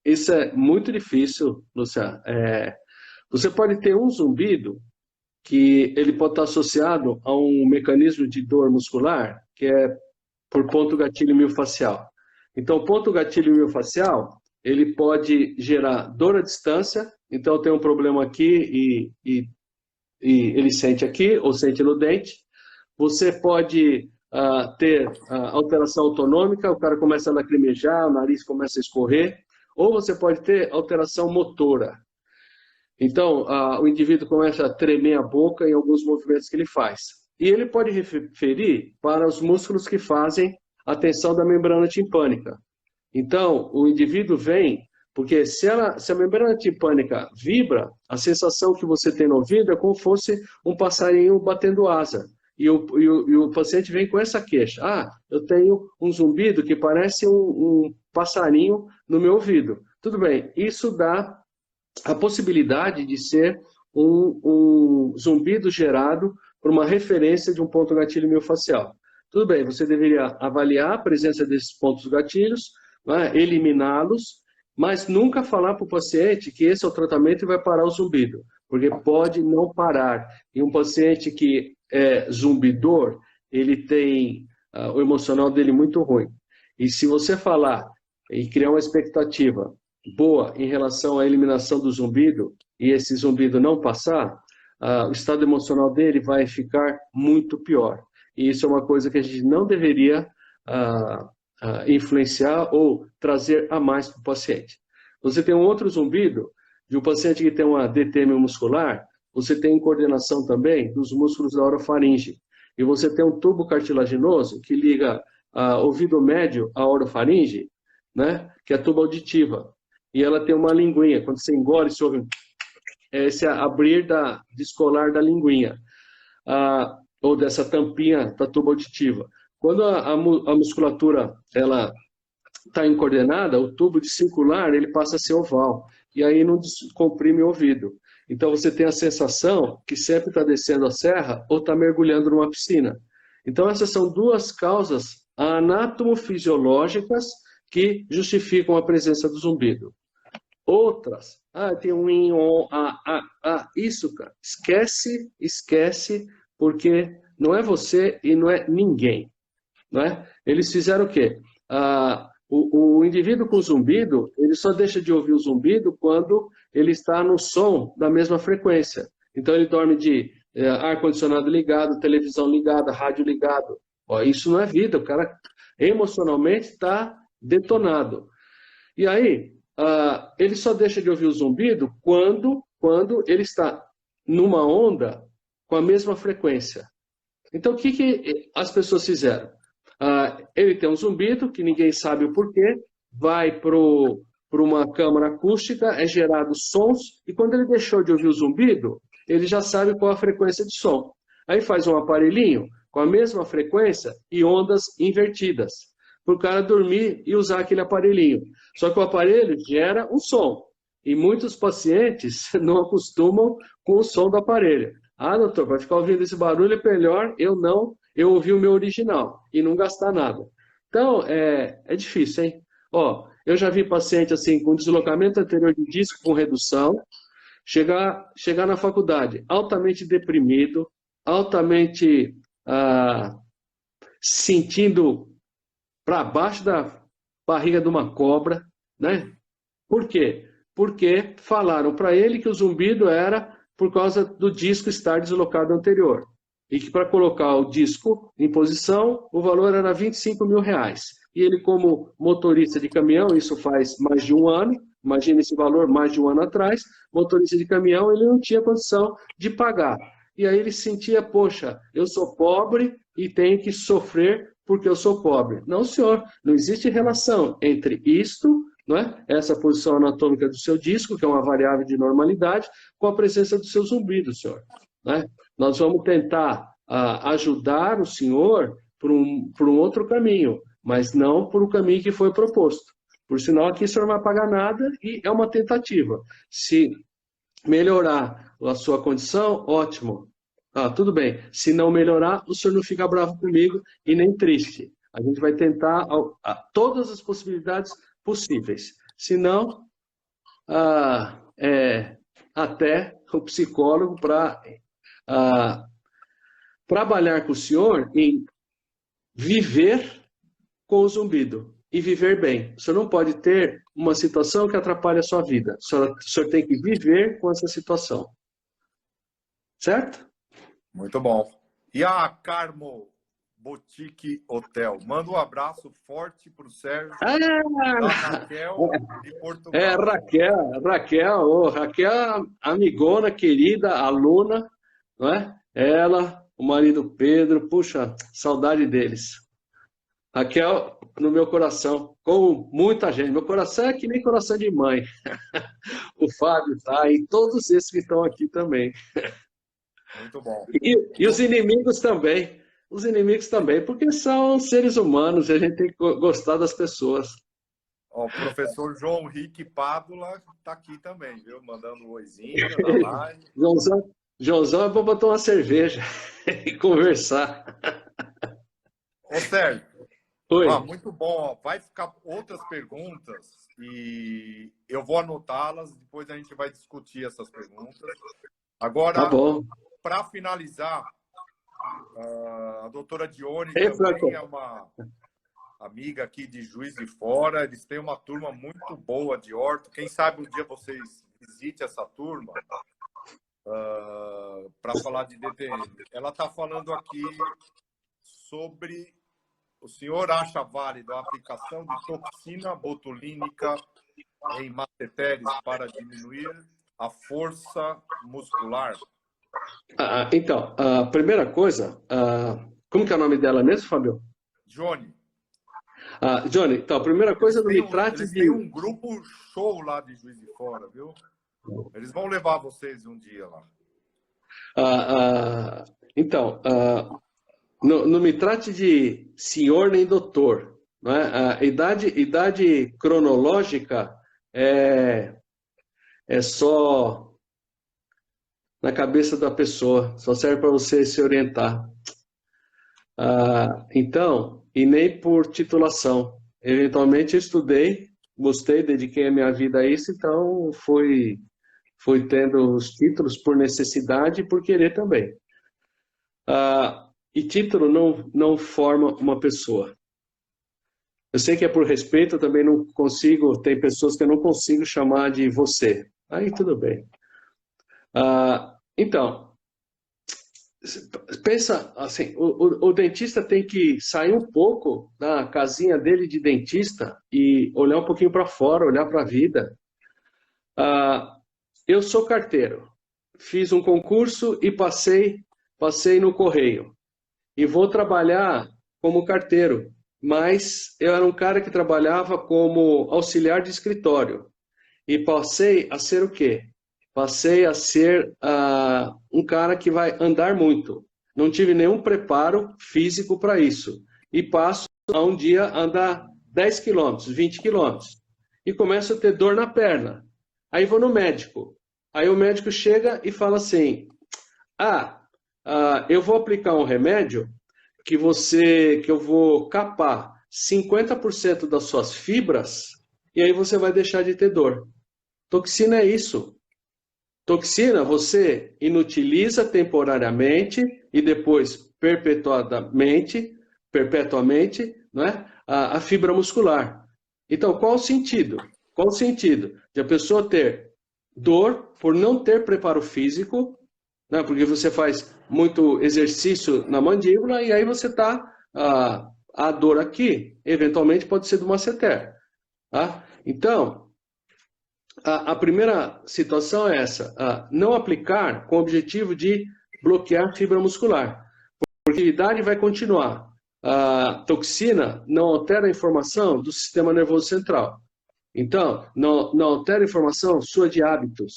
Speaker 2: Isso é muito difícil, Lúcia. Você pode ter um zumbido que ele pode estar associado a um mecanismo de dor muscular, que é por ponto gatilho miofascial. Então, ponto gatilho miofascial, ele pode gerar dor à distância, então tem um problema aqui e ele sente aqui ou sente no dente, você pode ter alteração autonômica, o cara começa a lacrimejar, o nariz começa a escorrer, ou você pode ter alteração motora. Então, o indivíduo começa a tremer a boca em alguns movimentos que ele faz. E ele pode referir para os músculos que fazem a tensão da membrana timpânica. Então, o indivíduo vem, porque se a membrana timpânica vibra, a sensação que você tem no ouvido é como se fosse um passarinho batendo asa. E o paciente vem com essa queixa. Eu tenho um zumbido que parece um passarinho no meu ouvido. Tudo bem, isso dá a possibilidade de ser um zumbido gerado por uma referência de um ponto gatilho miofascial. Tudo bem, você deveria avaliar a presença desses pontos gatilhos, né, eliminá-los, mas nunca falar para o paciente que esse é o tratamento e vai parar o zumbido, porque pode não parar. E um paciente que é zumbidor, ele tem o emocional dele muito ruim. E se você falar e criar uma expectativa boa em relação à eliminação do zumbido, e esse zumbido não passar, o estado emocional dele vai ficar muito pior. E isso é uma coisa que a gente não deveria influenciar ou trazer a mais para o paciente. Você tem um outro zumbido, de um paciente que tem uma DTM muscular, você tem coordenação também dos músculos da orofaringe. E você tem um tubo cartilaginoso que liga ouvido médio à orofaringe, né, que é a tuba auditiva. E ela tem uma linguinha. Quando você engole, você ouve esse abrir descolar da linguinha, ou dessa tampinha da tuba auditiva. Quando a musculatura ela está incoordenada, o tubo circular ele passa a ser oval, e aí não comprime o ouvido. Então você tem a sensação que sempre está descendo a serra ou está mergulhando numa piscina. Então essas são duas causas anatomofisiológicas que justificam a presença do zumbido. Outras, tem um in, on, isso, cara, esquece, porque não é você e não é ninguém, não é? Eles fizeram o quê? O indivíduo com zumbido, ele só deixa de ouvir o zumbido quando ele está no som da mesma frequência. Então ele dorme de ar-condicionado ligado, televisão ligada, rádio ligado. Isso não é vida, o cara emocionalmente está detonado. E aí, ele só deixa de ouvir o zumbido quando ele está numa onda com a mesma frequência. Então, o que as pessoas fizeram? Ele tem um zumbido, que ninguém sabe o porquê, vai para uma câmara acústica, é gerado sons, e quando ele deixou de ouvir o zumbido, ele já sabe qual a frequência de som. Aí faz um aparelhinho com a mesma frequência e ondas invertidas, para o cara dormir e usar aquele aparelhinho. Só que o aparelho gera um som, e muitos pacientes não acostumam com o som do aparelho. Doutor, vai ficar ouvindo esse barulho, é melhor eu ouvir o meu original e não gastar nada. Então, é difícil, hein? Eu já vi paciente assim, com deslocamento anterior de disco com redução, chegar na faculdade altamente deprimido, altamente sentindo para baixo da barriga de uma cobra, né? Por quê? Porque falaram para ele que o zumbido era por causa do disco estar deslocado anterior. E que para colocar o disco em posição, o valor era R$25 mil. E ele, como motorista de caminhão, isso faz mais de um ano, imagina esse valor mais de um ano atrás, motorista de caminhão, ele não tinha condição de pagar. E aí ele sentia, poxa, eu sou pobre e tenho que sofrer porque eu sou pobre. Não, senhor, não existe relação entre isto, não é? Essa posição anatômica do seu disco, que é uma variável de normalidade, com a presença do seu zumbido, senhor. Né? Nós vamos tentar ajudar o senhor por um outro caminho, mas não por o caminho que foi proposto. Por sinal, aqui o senhor não vai pagar nada e é uma tentativa. Se melhorar a sua condição, ótimo. Tudo bem. Se não melhorar, o senhor não fica bravo comigo e nem triste. A gente vai tentar todas as possibilidades possíveis. Se não, até o psicólogo para trabalhar com o senhor em viver com o zumbido e viver bem. O senhor não pode ter uma situação que atrapalhe a sua vida. O senhor tem que viver com essa situação. Certo?
Speaker 1: Muito bom. E a Carmo Boutique Hotel. Manda um abraço forte para o Sérgio, da
Speaker 2: Ah,
Speaker 1: Raquel de
Speaker 2: é
Speaker 1: Portugal.
Speaker 2: Raquel, ô, Raquel, amigona, querida, aluna, não é? Ela, o marido Pedro, puxa, saudade deles. Raquel, no meu coração, com muita gente. Meu coração é que nem coração de mãe. O Fábio tá, e todos esses que estão aqui também.
Speaker 1: Muito bom.
Speaker 2: E os inimigos também. Os inimigos também, porque são seres humanos e a gente tem que gostar das pessoas.
Speaker 1: Ó, o professor João Henrique Pádula está aqui também, viu? Mandando um oizinho na live.
Speaker 2: Joãozão é bom para tomar cerveja e conversar.
Speaker 1: Ô, Sérgio,
Speaker 2: Oi,
Speaker 1: muito bom. Ó. Vai ficar outras perguntas e eu vou anotá-las, depois a gente vai discutir essas perguntas.
Speaker 2: tá
Speaker 1: Agora,
Speaker 2: bom.
Speaker 1: para finalizar, a doutora Dione
Speaker 2: Ei, Franco.
Speaker 1: também é uma amiga aqui de Juiz de Fora. Eles têm uma turma muito boa de orto. Quem sabe um dia vocês visitem essa turma para falar de DTM. Ela está falando aqui sobre... O senhor acha válido a aplicação de toxina botulínica em masseteres para diminuir a força muscular?
Speaker 2: Então, a primeira coisa, como que é o nome dela mesmo, Fábio?
Speaker 1: Johnny.
Speaker 2: Johnny, então, a primeira coisa, não me trate
Speaker 1: eles
Speaker 2: de...
Speaker 1: têm um grupo show lá de Juiz de Fora, viu? Eles vão levar vocês um dia lá.
Speaker 2: Então, não me trate de senhor nem doutor. Não é? A idade cronológica é só na cabeça da pessoa, só serve para você se orientar. Então, e nem por titulação. Eventualmente eu estudei, gostei, dediquei a minha vida a isso, então fui tendo os títulos por necessidade e por querer também. E título não forma uma pessoa. Eu sei que é por respeito, eu também não consigo, tem pessoas que eu não consigo chamar de você. Aí tudo bem. Então, pensa assim, o dentista tem que sair um pouco da casinha dele de dentista e olhar um pouquinho para fora, olhar para a vida. Eu sou carteiro, fiz um concurso e passei no correio. E vou trabalhar como carteiro, mas eu era um cara que trabalhava como auxiliar de escritório. E passei a ser o quê? Passei a ser um cara que vai andar muito. Não tive nenhum preparo físico para isso. E passo a um dia andar 10 quilômetros, 20 quilômetros. E começo a ter dor na perna. Aí vou no médico. Aí o médico chega e fala assim, eu vou aplicar um remédio que eu vou capar 50% das suas fibras e aí você vai deixar de ter dor. Toxina é isso. Toxina você inutiliza temporariamente e depois perpetuamente, não é? A fibra muscular. Então, qual o sentido? Qual o sentido de a pessoa ter dor por não ter preparo físico, né? Porque você faz muito exercício na mandíbula e aí você está... a dor aqui, eventualmente, pode ser do masseter. Tá? Então, a primeira situação é essa, não aplicar com o objetivo de bloquear fibra muscular, porque a atividade vai continuar. A toxina não altera a informação do sistema nervoso central. Então, não altera a informação sua de hábitos.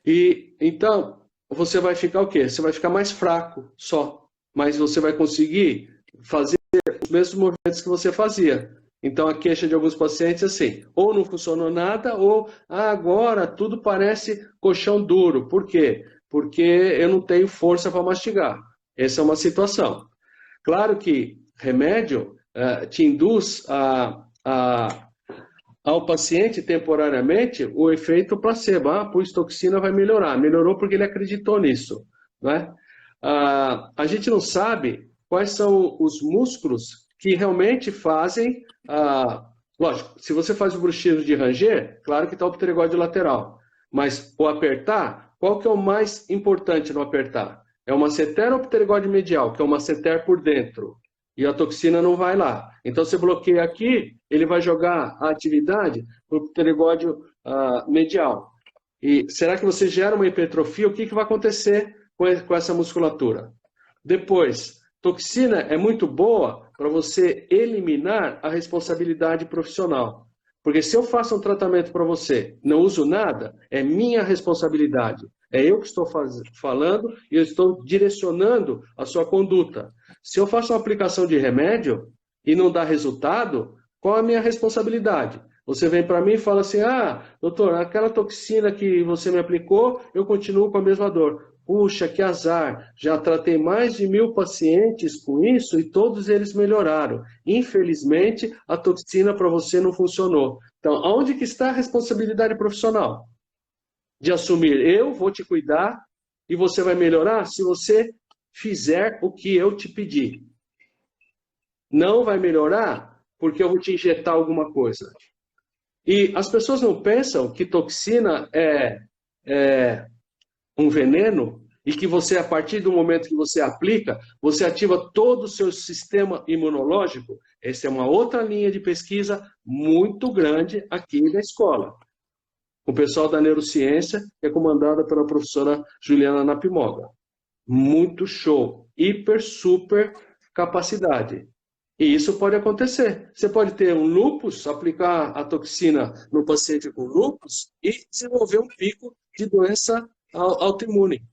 Speaker 2: E então, você vai ficar o quê? Você vai ficar mais fraco só, mas você vai conseguir fazer os mesmos movimentos que você fazia. Então, a queixa de alguns pacientes é assim, ou não funcionou nada, ou agora tudo parece colchão duro. Por quê? Porque eu não tenho força para mastigar. Essa é uma situação. Claro que remédio te induz ao paciente temporariamente o efeito placebo. Pois toxina vai melhorar. Melhorou porque ele acreditou nisso. Né? A gente não sabe quais são os músculos que realmente fazem... lógico, se você faz o bruxismo de ranger, claro que está o pteregóide lateral. Mas o apertar, qual que é o mais importante no apertar? é uma masseter ou pterigode medial, que é uma masseter por dentro, e a toxina não vai lá. Então, você bloqueia aqui, ele vai jogar a atividade para o pterigode medial. E será que você gera uma hipertrofia? O que vai acontecer com essa musculatura? Depois, toxina é muito boa para você eliminar a responsabilidade profissional. Porque se eu faço um tratamento para você, não uso nada, é minha responsabilidade. É eu que estou falando e eu estou direcionando a sua conduta. Se eu faço uma aplicação de remédio e não dá resultado, qual é a minha responsabilidade? Você vem para mim e fala assim, doutor, aquela toxina que você me aplicou, eu continuo com a mesma dor. Puxa, que azar, já tratei mais de 1000 pacientes com isso e todos eles melhoraram. Infelizmente, a toxina para você não funcionou. Então, aonde que está a responsabilidade profissional? De assumir, eu vou te cuidar e você vai melhorar se você fizer o que eu te pedi. Não vai melhorar porque eu vou te injetar alguma coisa. E as pessoas não pensam que toxina é um veneno e que você, a partir do momento que você aplica, você ativa todo o seu sistema imunológico. Essa é uma outra linha de pesquisa muito grande aqui na escola. O pessoal da neurociência é comandada pela professora Juliana Napimoga. Muito show. Hiper, super capacidade. E isso pode acontecer. Você pode ter um lúpus, aplicar a toxina no paciente com lúpus e desenvolver um pico de doença autoimune.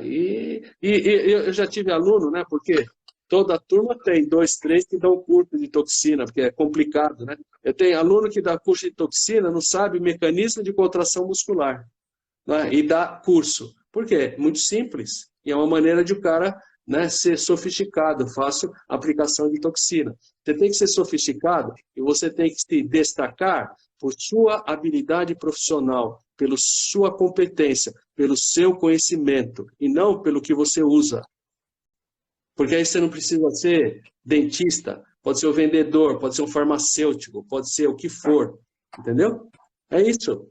Speaker 2: E eu já tive aluno, né? Porque toda turma tem 2, 3 que dão curso de toxina, porque é complicado, né? Eu tenho aluno que dá curso de toxina, não sabe mecanismo de contração muscular, né? E dá curso. Por quê? Muito simples. E é uma maneira de o cara, né, ser sofisticado, fácil aplicação de toxina. Você tem que ser sofisticado e você tem que se destacar por sua habilidade profissional, pela sua competência, pelo seu conhecimento, e não pelo que você usa. Porque aí você não precisa ser dentista, pode ser um vendedor, pode ser um farmacêutico, pode ser o que for, entendeu? É isso.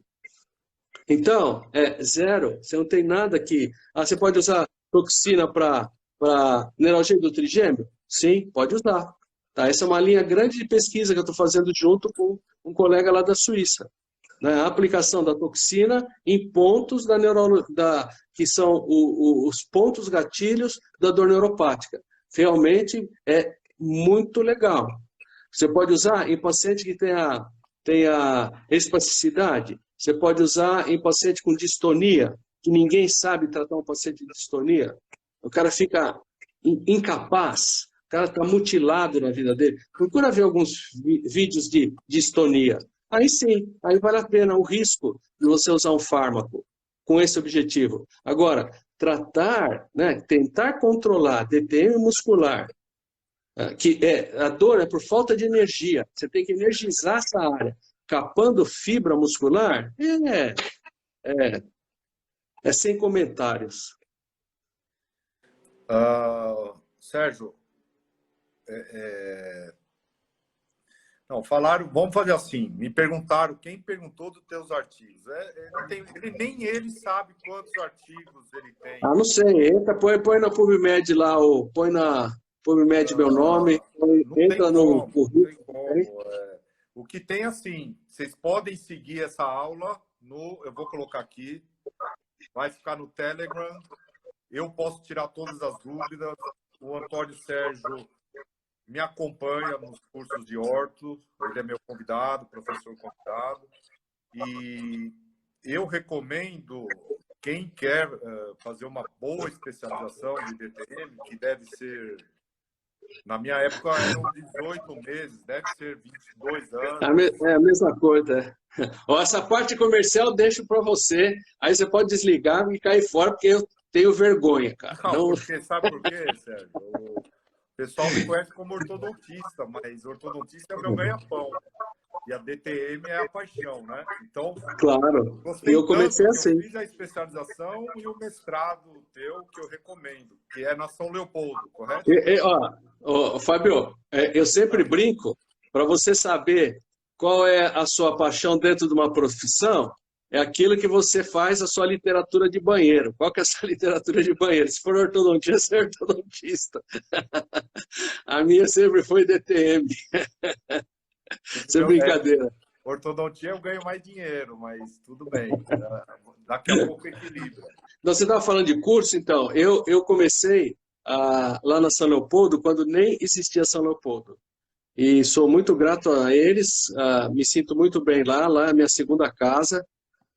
Speaker 2: Então, zero, você não tem nada que... você pode usar toxina para neuralgia do trigêmeo? Sim, pode usar. Tá? Essa é uma linha grande de pesquisa que eu estou fazendo junto com um colega lá da Suíça. Né? A aplicação da toxina em pontos que são os pontos gatilhos da dor neuropática. Realmente é muito legal. Você pode usar em paciente que tenha espasticidade, você pode usar em paciente com distonia, que ninguém sabe tratar um paciente de distonia. O cara fica incapaz, o cara está mutilado na vida dele. Procura ver alguns vídeos de distonia. Aí sim, aí vale a pena o risco de você usar um fármaco com esse objetivo. Agora, tratar, né, tentar controlar DTM muscular, que a dor é por falta de energia, você tem que energizar essa área, capando fibra muscular, é sem comentários.
Speaker 1: Sérgio, não, falaram, vamos fazer assim, me perguntaram, quem perguntou dos teus artigos? Nem ele sabe quantos artigos ele tem.
Speaker 2: Não sei, entra, põe na PubMed lá, põe na PubMed meu nome, entra no currículo.
Speaker 1: O que tem assim, vocês podem seguir essa aula eu vou colocar aqui, vai ficar no Telegram, eu posso tirar todas as dúvidas, o Antônio Sérgio me acompanha nos cursos de orto, ele é meu convidado, professor convidado, e eu recomendo quem quer fazer uma boa especialização de DTM, que deve ser, na minha época eram 18 meses, deve ser 22 anos.
Speaker 2: É a mesma coisa. Essa parte comercial deixo para você, aí você pode desligar e cair fora, porque eu tenho vergonha, cara.
Speaker 1: Porque, sabe por quê, Sérgio? O pessoal me conhece como ortodontista, mas ortodontista é o meu ganha-pão. E a DTM é a paixão, né? Então,
Speaker 2: claro, eu comecei assim.
Speaker 1: Eu fiz a especialização e o mestrado teu, que eu recomendo, que é na São Leopoldo, correto?
Speaker 2: Fábio, eu sempre brinco, para você saber qual é a sua paixão dentro de uma profissão, é aquilo que você faz a sua literatura de banheiro. Qual que é a sua literatura de banheiro? Se for ortodontia, você é ortodontista. A minha sempre foi DTM. Isso é brincadeira.
Speaker 1: Ortodontia eu ganho mais dinheiro, mas tudo bem. Daqui a pouco equilibra.
Speaker 2: Então, você estava falando de curso, então. Eu comecei lá na São Leopoldo, quando nem existia São Leopoldo. E sou muito grato a eles, me sinto muito bem lá. Lá é a minha segunda casa.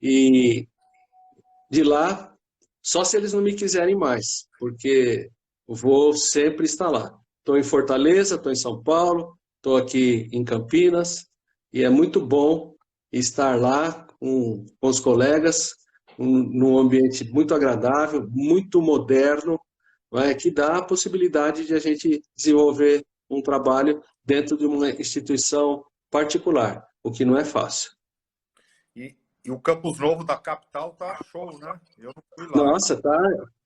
Speaker 2: E de lá, só se eles não me quiserem mais, porque eu vou sempre estar lá. Estou em Fortaleza, estou em São Paulo, estou aqui em Campinas, e é muito bom estar lá com os colegas, num ambiente muito agradável, muito moderno, que dá a possibilidade de a gente desenvolver um trabalho dentro de uma instituição particular, o que não é fácil.
Speaker 1: E o Campus Novo da capital tá show, né? Eu não fui lá.
Speaker 2: Nossa,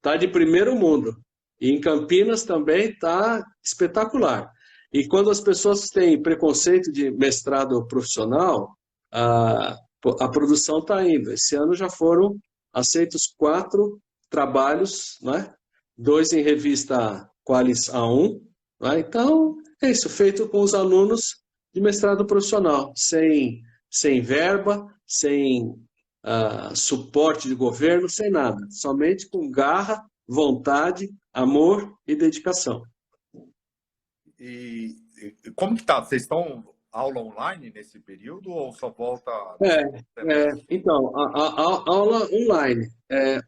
Speaker 2: tá de primeiro mundo. E em Campinas também tá espetacular. E quando as pessoas têm preconceito de mestrado profissional, a produção está indo. Esse ano já foram aceitos 4 trabalhos, né? 2 em revista Qualis A1. Né? Então, é isso, feito com os alunos de mestrado profissional, sem verba, sem suporte de governo, sem nada. Somente com garra, vontade, amor e dedicação.
Speaker 1: E como que tá? Vocês estão aula online nesse período ou só volta?
Speaker 2: Então, a aula online.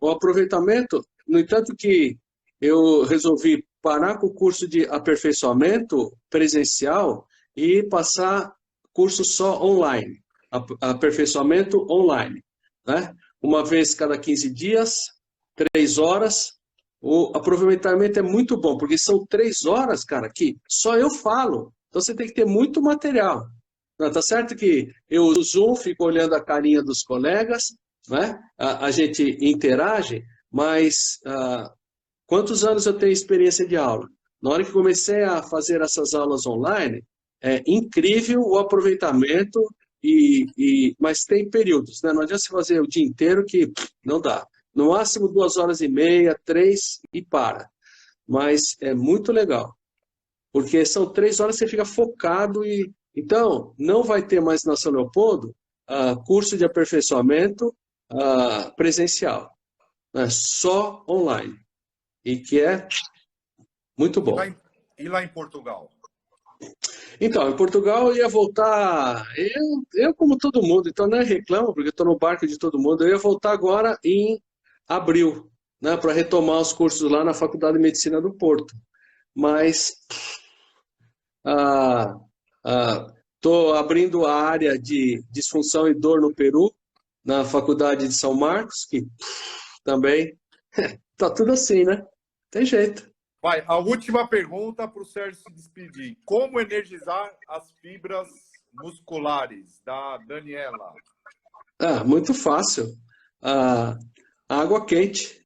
Speaker 2: O aproveitamento, no entanto que eu resolvi parar com o curso de aperfeiçoamento presencial e passar curso só online, aperfeiçoamento online, né? Uma vez cada 15 dias, 3 horas. O aproveitamento é muito bom, porque são 3 horas, cara, que só eu falo. Então você tem que ter muito material. Tá certo que eu uso o Zoom, fico olhando a carinha dos colegas, né? A gente interage, mas quantos anos eu tenho experiência de aula? Na hora que comecei a fazer essas aulas online, é incrível o aproveitamento, mas tem períodos, né? Não adianta você fazer o dia inteiro que não dá. No máximo 2h30, 3 e para. Mas é muito legal, porque são 3 horas que você fica focado e... Então, não vai ter mais na São Leopoldo curso de aperfeiçoamento presencial, né? Só online. E que é muito bom.
Speaker 1: E lá em Portugal?
Speaker 2: Então, em Portugal eu ia voltar, eu como todo mundo, então não reclamo, porque estou no barco de todo mundo, eu ia voltar agora em abril, né, para retomar os cursos lá na Faculdade de Medicina do Porto. Mas estou abrindo a área de disfunção e dor no Peru, na Faculdade de São Marcos, que também está tudo assim, né? Tem jeito.
Speaker 1: Vai, a última pergunta para o Sérgio se despedir. Como energizar as fibras musculares, da Daniela?
Speaker 2: Muito fácil. Água quente.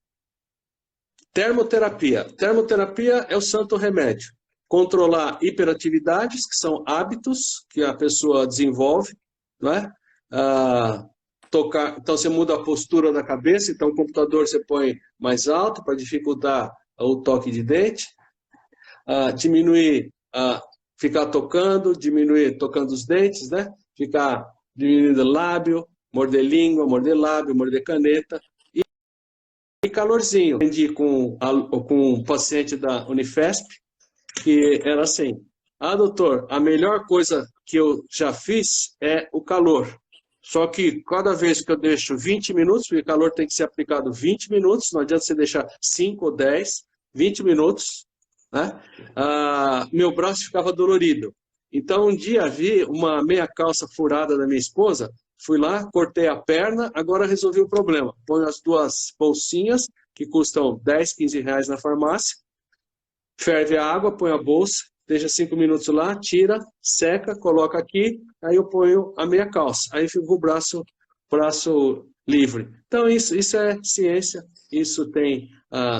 Speaker 2: Termoterapia. Termoterapia é o santo remédio. Controlar hiperatividades, que são hábitos que a pessoa desenvolve, não é? Tocar, então você muda a postura da cabeça, então o computador você põe mais alto para dificultar o toque de dente, diminuir, ficar tocando, diminuir tocando os dentes, né? Ficar diminuindo lábio, morder língua, morder lábio, morder caneta. E calorzinho. Aprendi com um paciente da Unifesp, que era assim: doutor, a melhor coisa que eu já fiz é o calor. Só que cada vez que eu deixo 20 minutos, porque o calor tem que ser aplicado 20 minutos, não adianta você deixar 5 ou 10, 20 minutos, né? Meu braço ficava dolorido. Então, um dia vi uma meia calça furada da minha esposa, fui lá, cortei a perna, agora resolvi o problema. Ponho as 2 bolsinhas, que custam 10, 15 reais na farmácia, ferve a água, põe a bolsa, deixa 5 minutos lá, tira, seca, coloca aqui, aí eu ponho a meia calça, aí fica o braço livre. Então isso é ciência, isso tem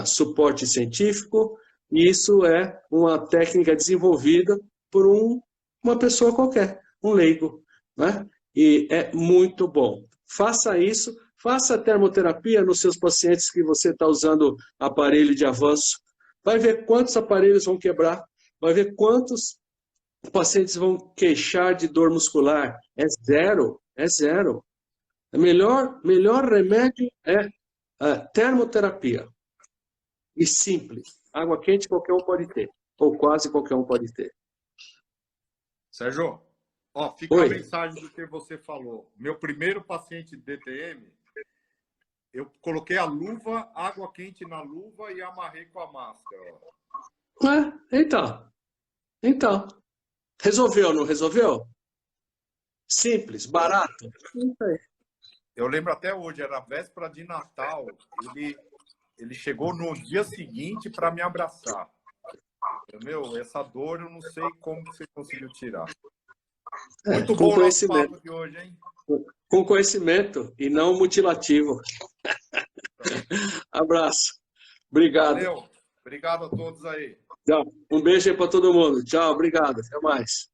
Speaker 2: suporte científico, e isso é uma técnica desenvolvida por uma pessoa qualquer, um leigo, né? E é muito bom. Faça isso, Faça termoterapia nos seus pacientes que você está usando aparelho de avanço. Vai ver quantos aparelhos vão quebrar. Vai ver quantos pacientes vão queixar de dor muscular. É zero, é zero. O melhor remédio é a termoterapia. E simples. Água quente qualquer um pode ter. Ou quase qualquer um pode ter.
Speaker 1: Sérgio, ó, fica a mensagem do que você falou. Meu primeiro paciente de DTM, eu coloquei a luva, água quente na luva e amarrei com a máscara.
Speaker 2: Então. Resolveu, não resolveu? Simples, barato.
Speaker 1: Eu lembro até hoje, era véspera de Natal. Ele chegou no dia seguinte para me abraçar. Meu, essa dor eu não sei como você conseguiu tirar. Muito bom o nosso papo de hoje, hein?
Speaker 2: Com conhecimento e não mutilativo. Abraço. Obrigado.
Speaker 1: Valeu. Obrigado a todos aí.
Speaker 2: Um beijo aí para todo mundo. Tchau, obrigado. Até mais.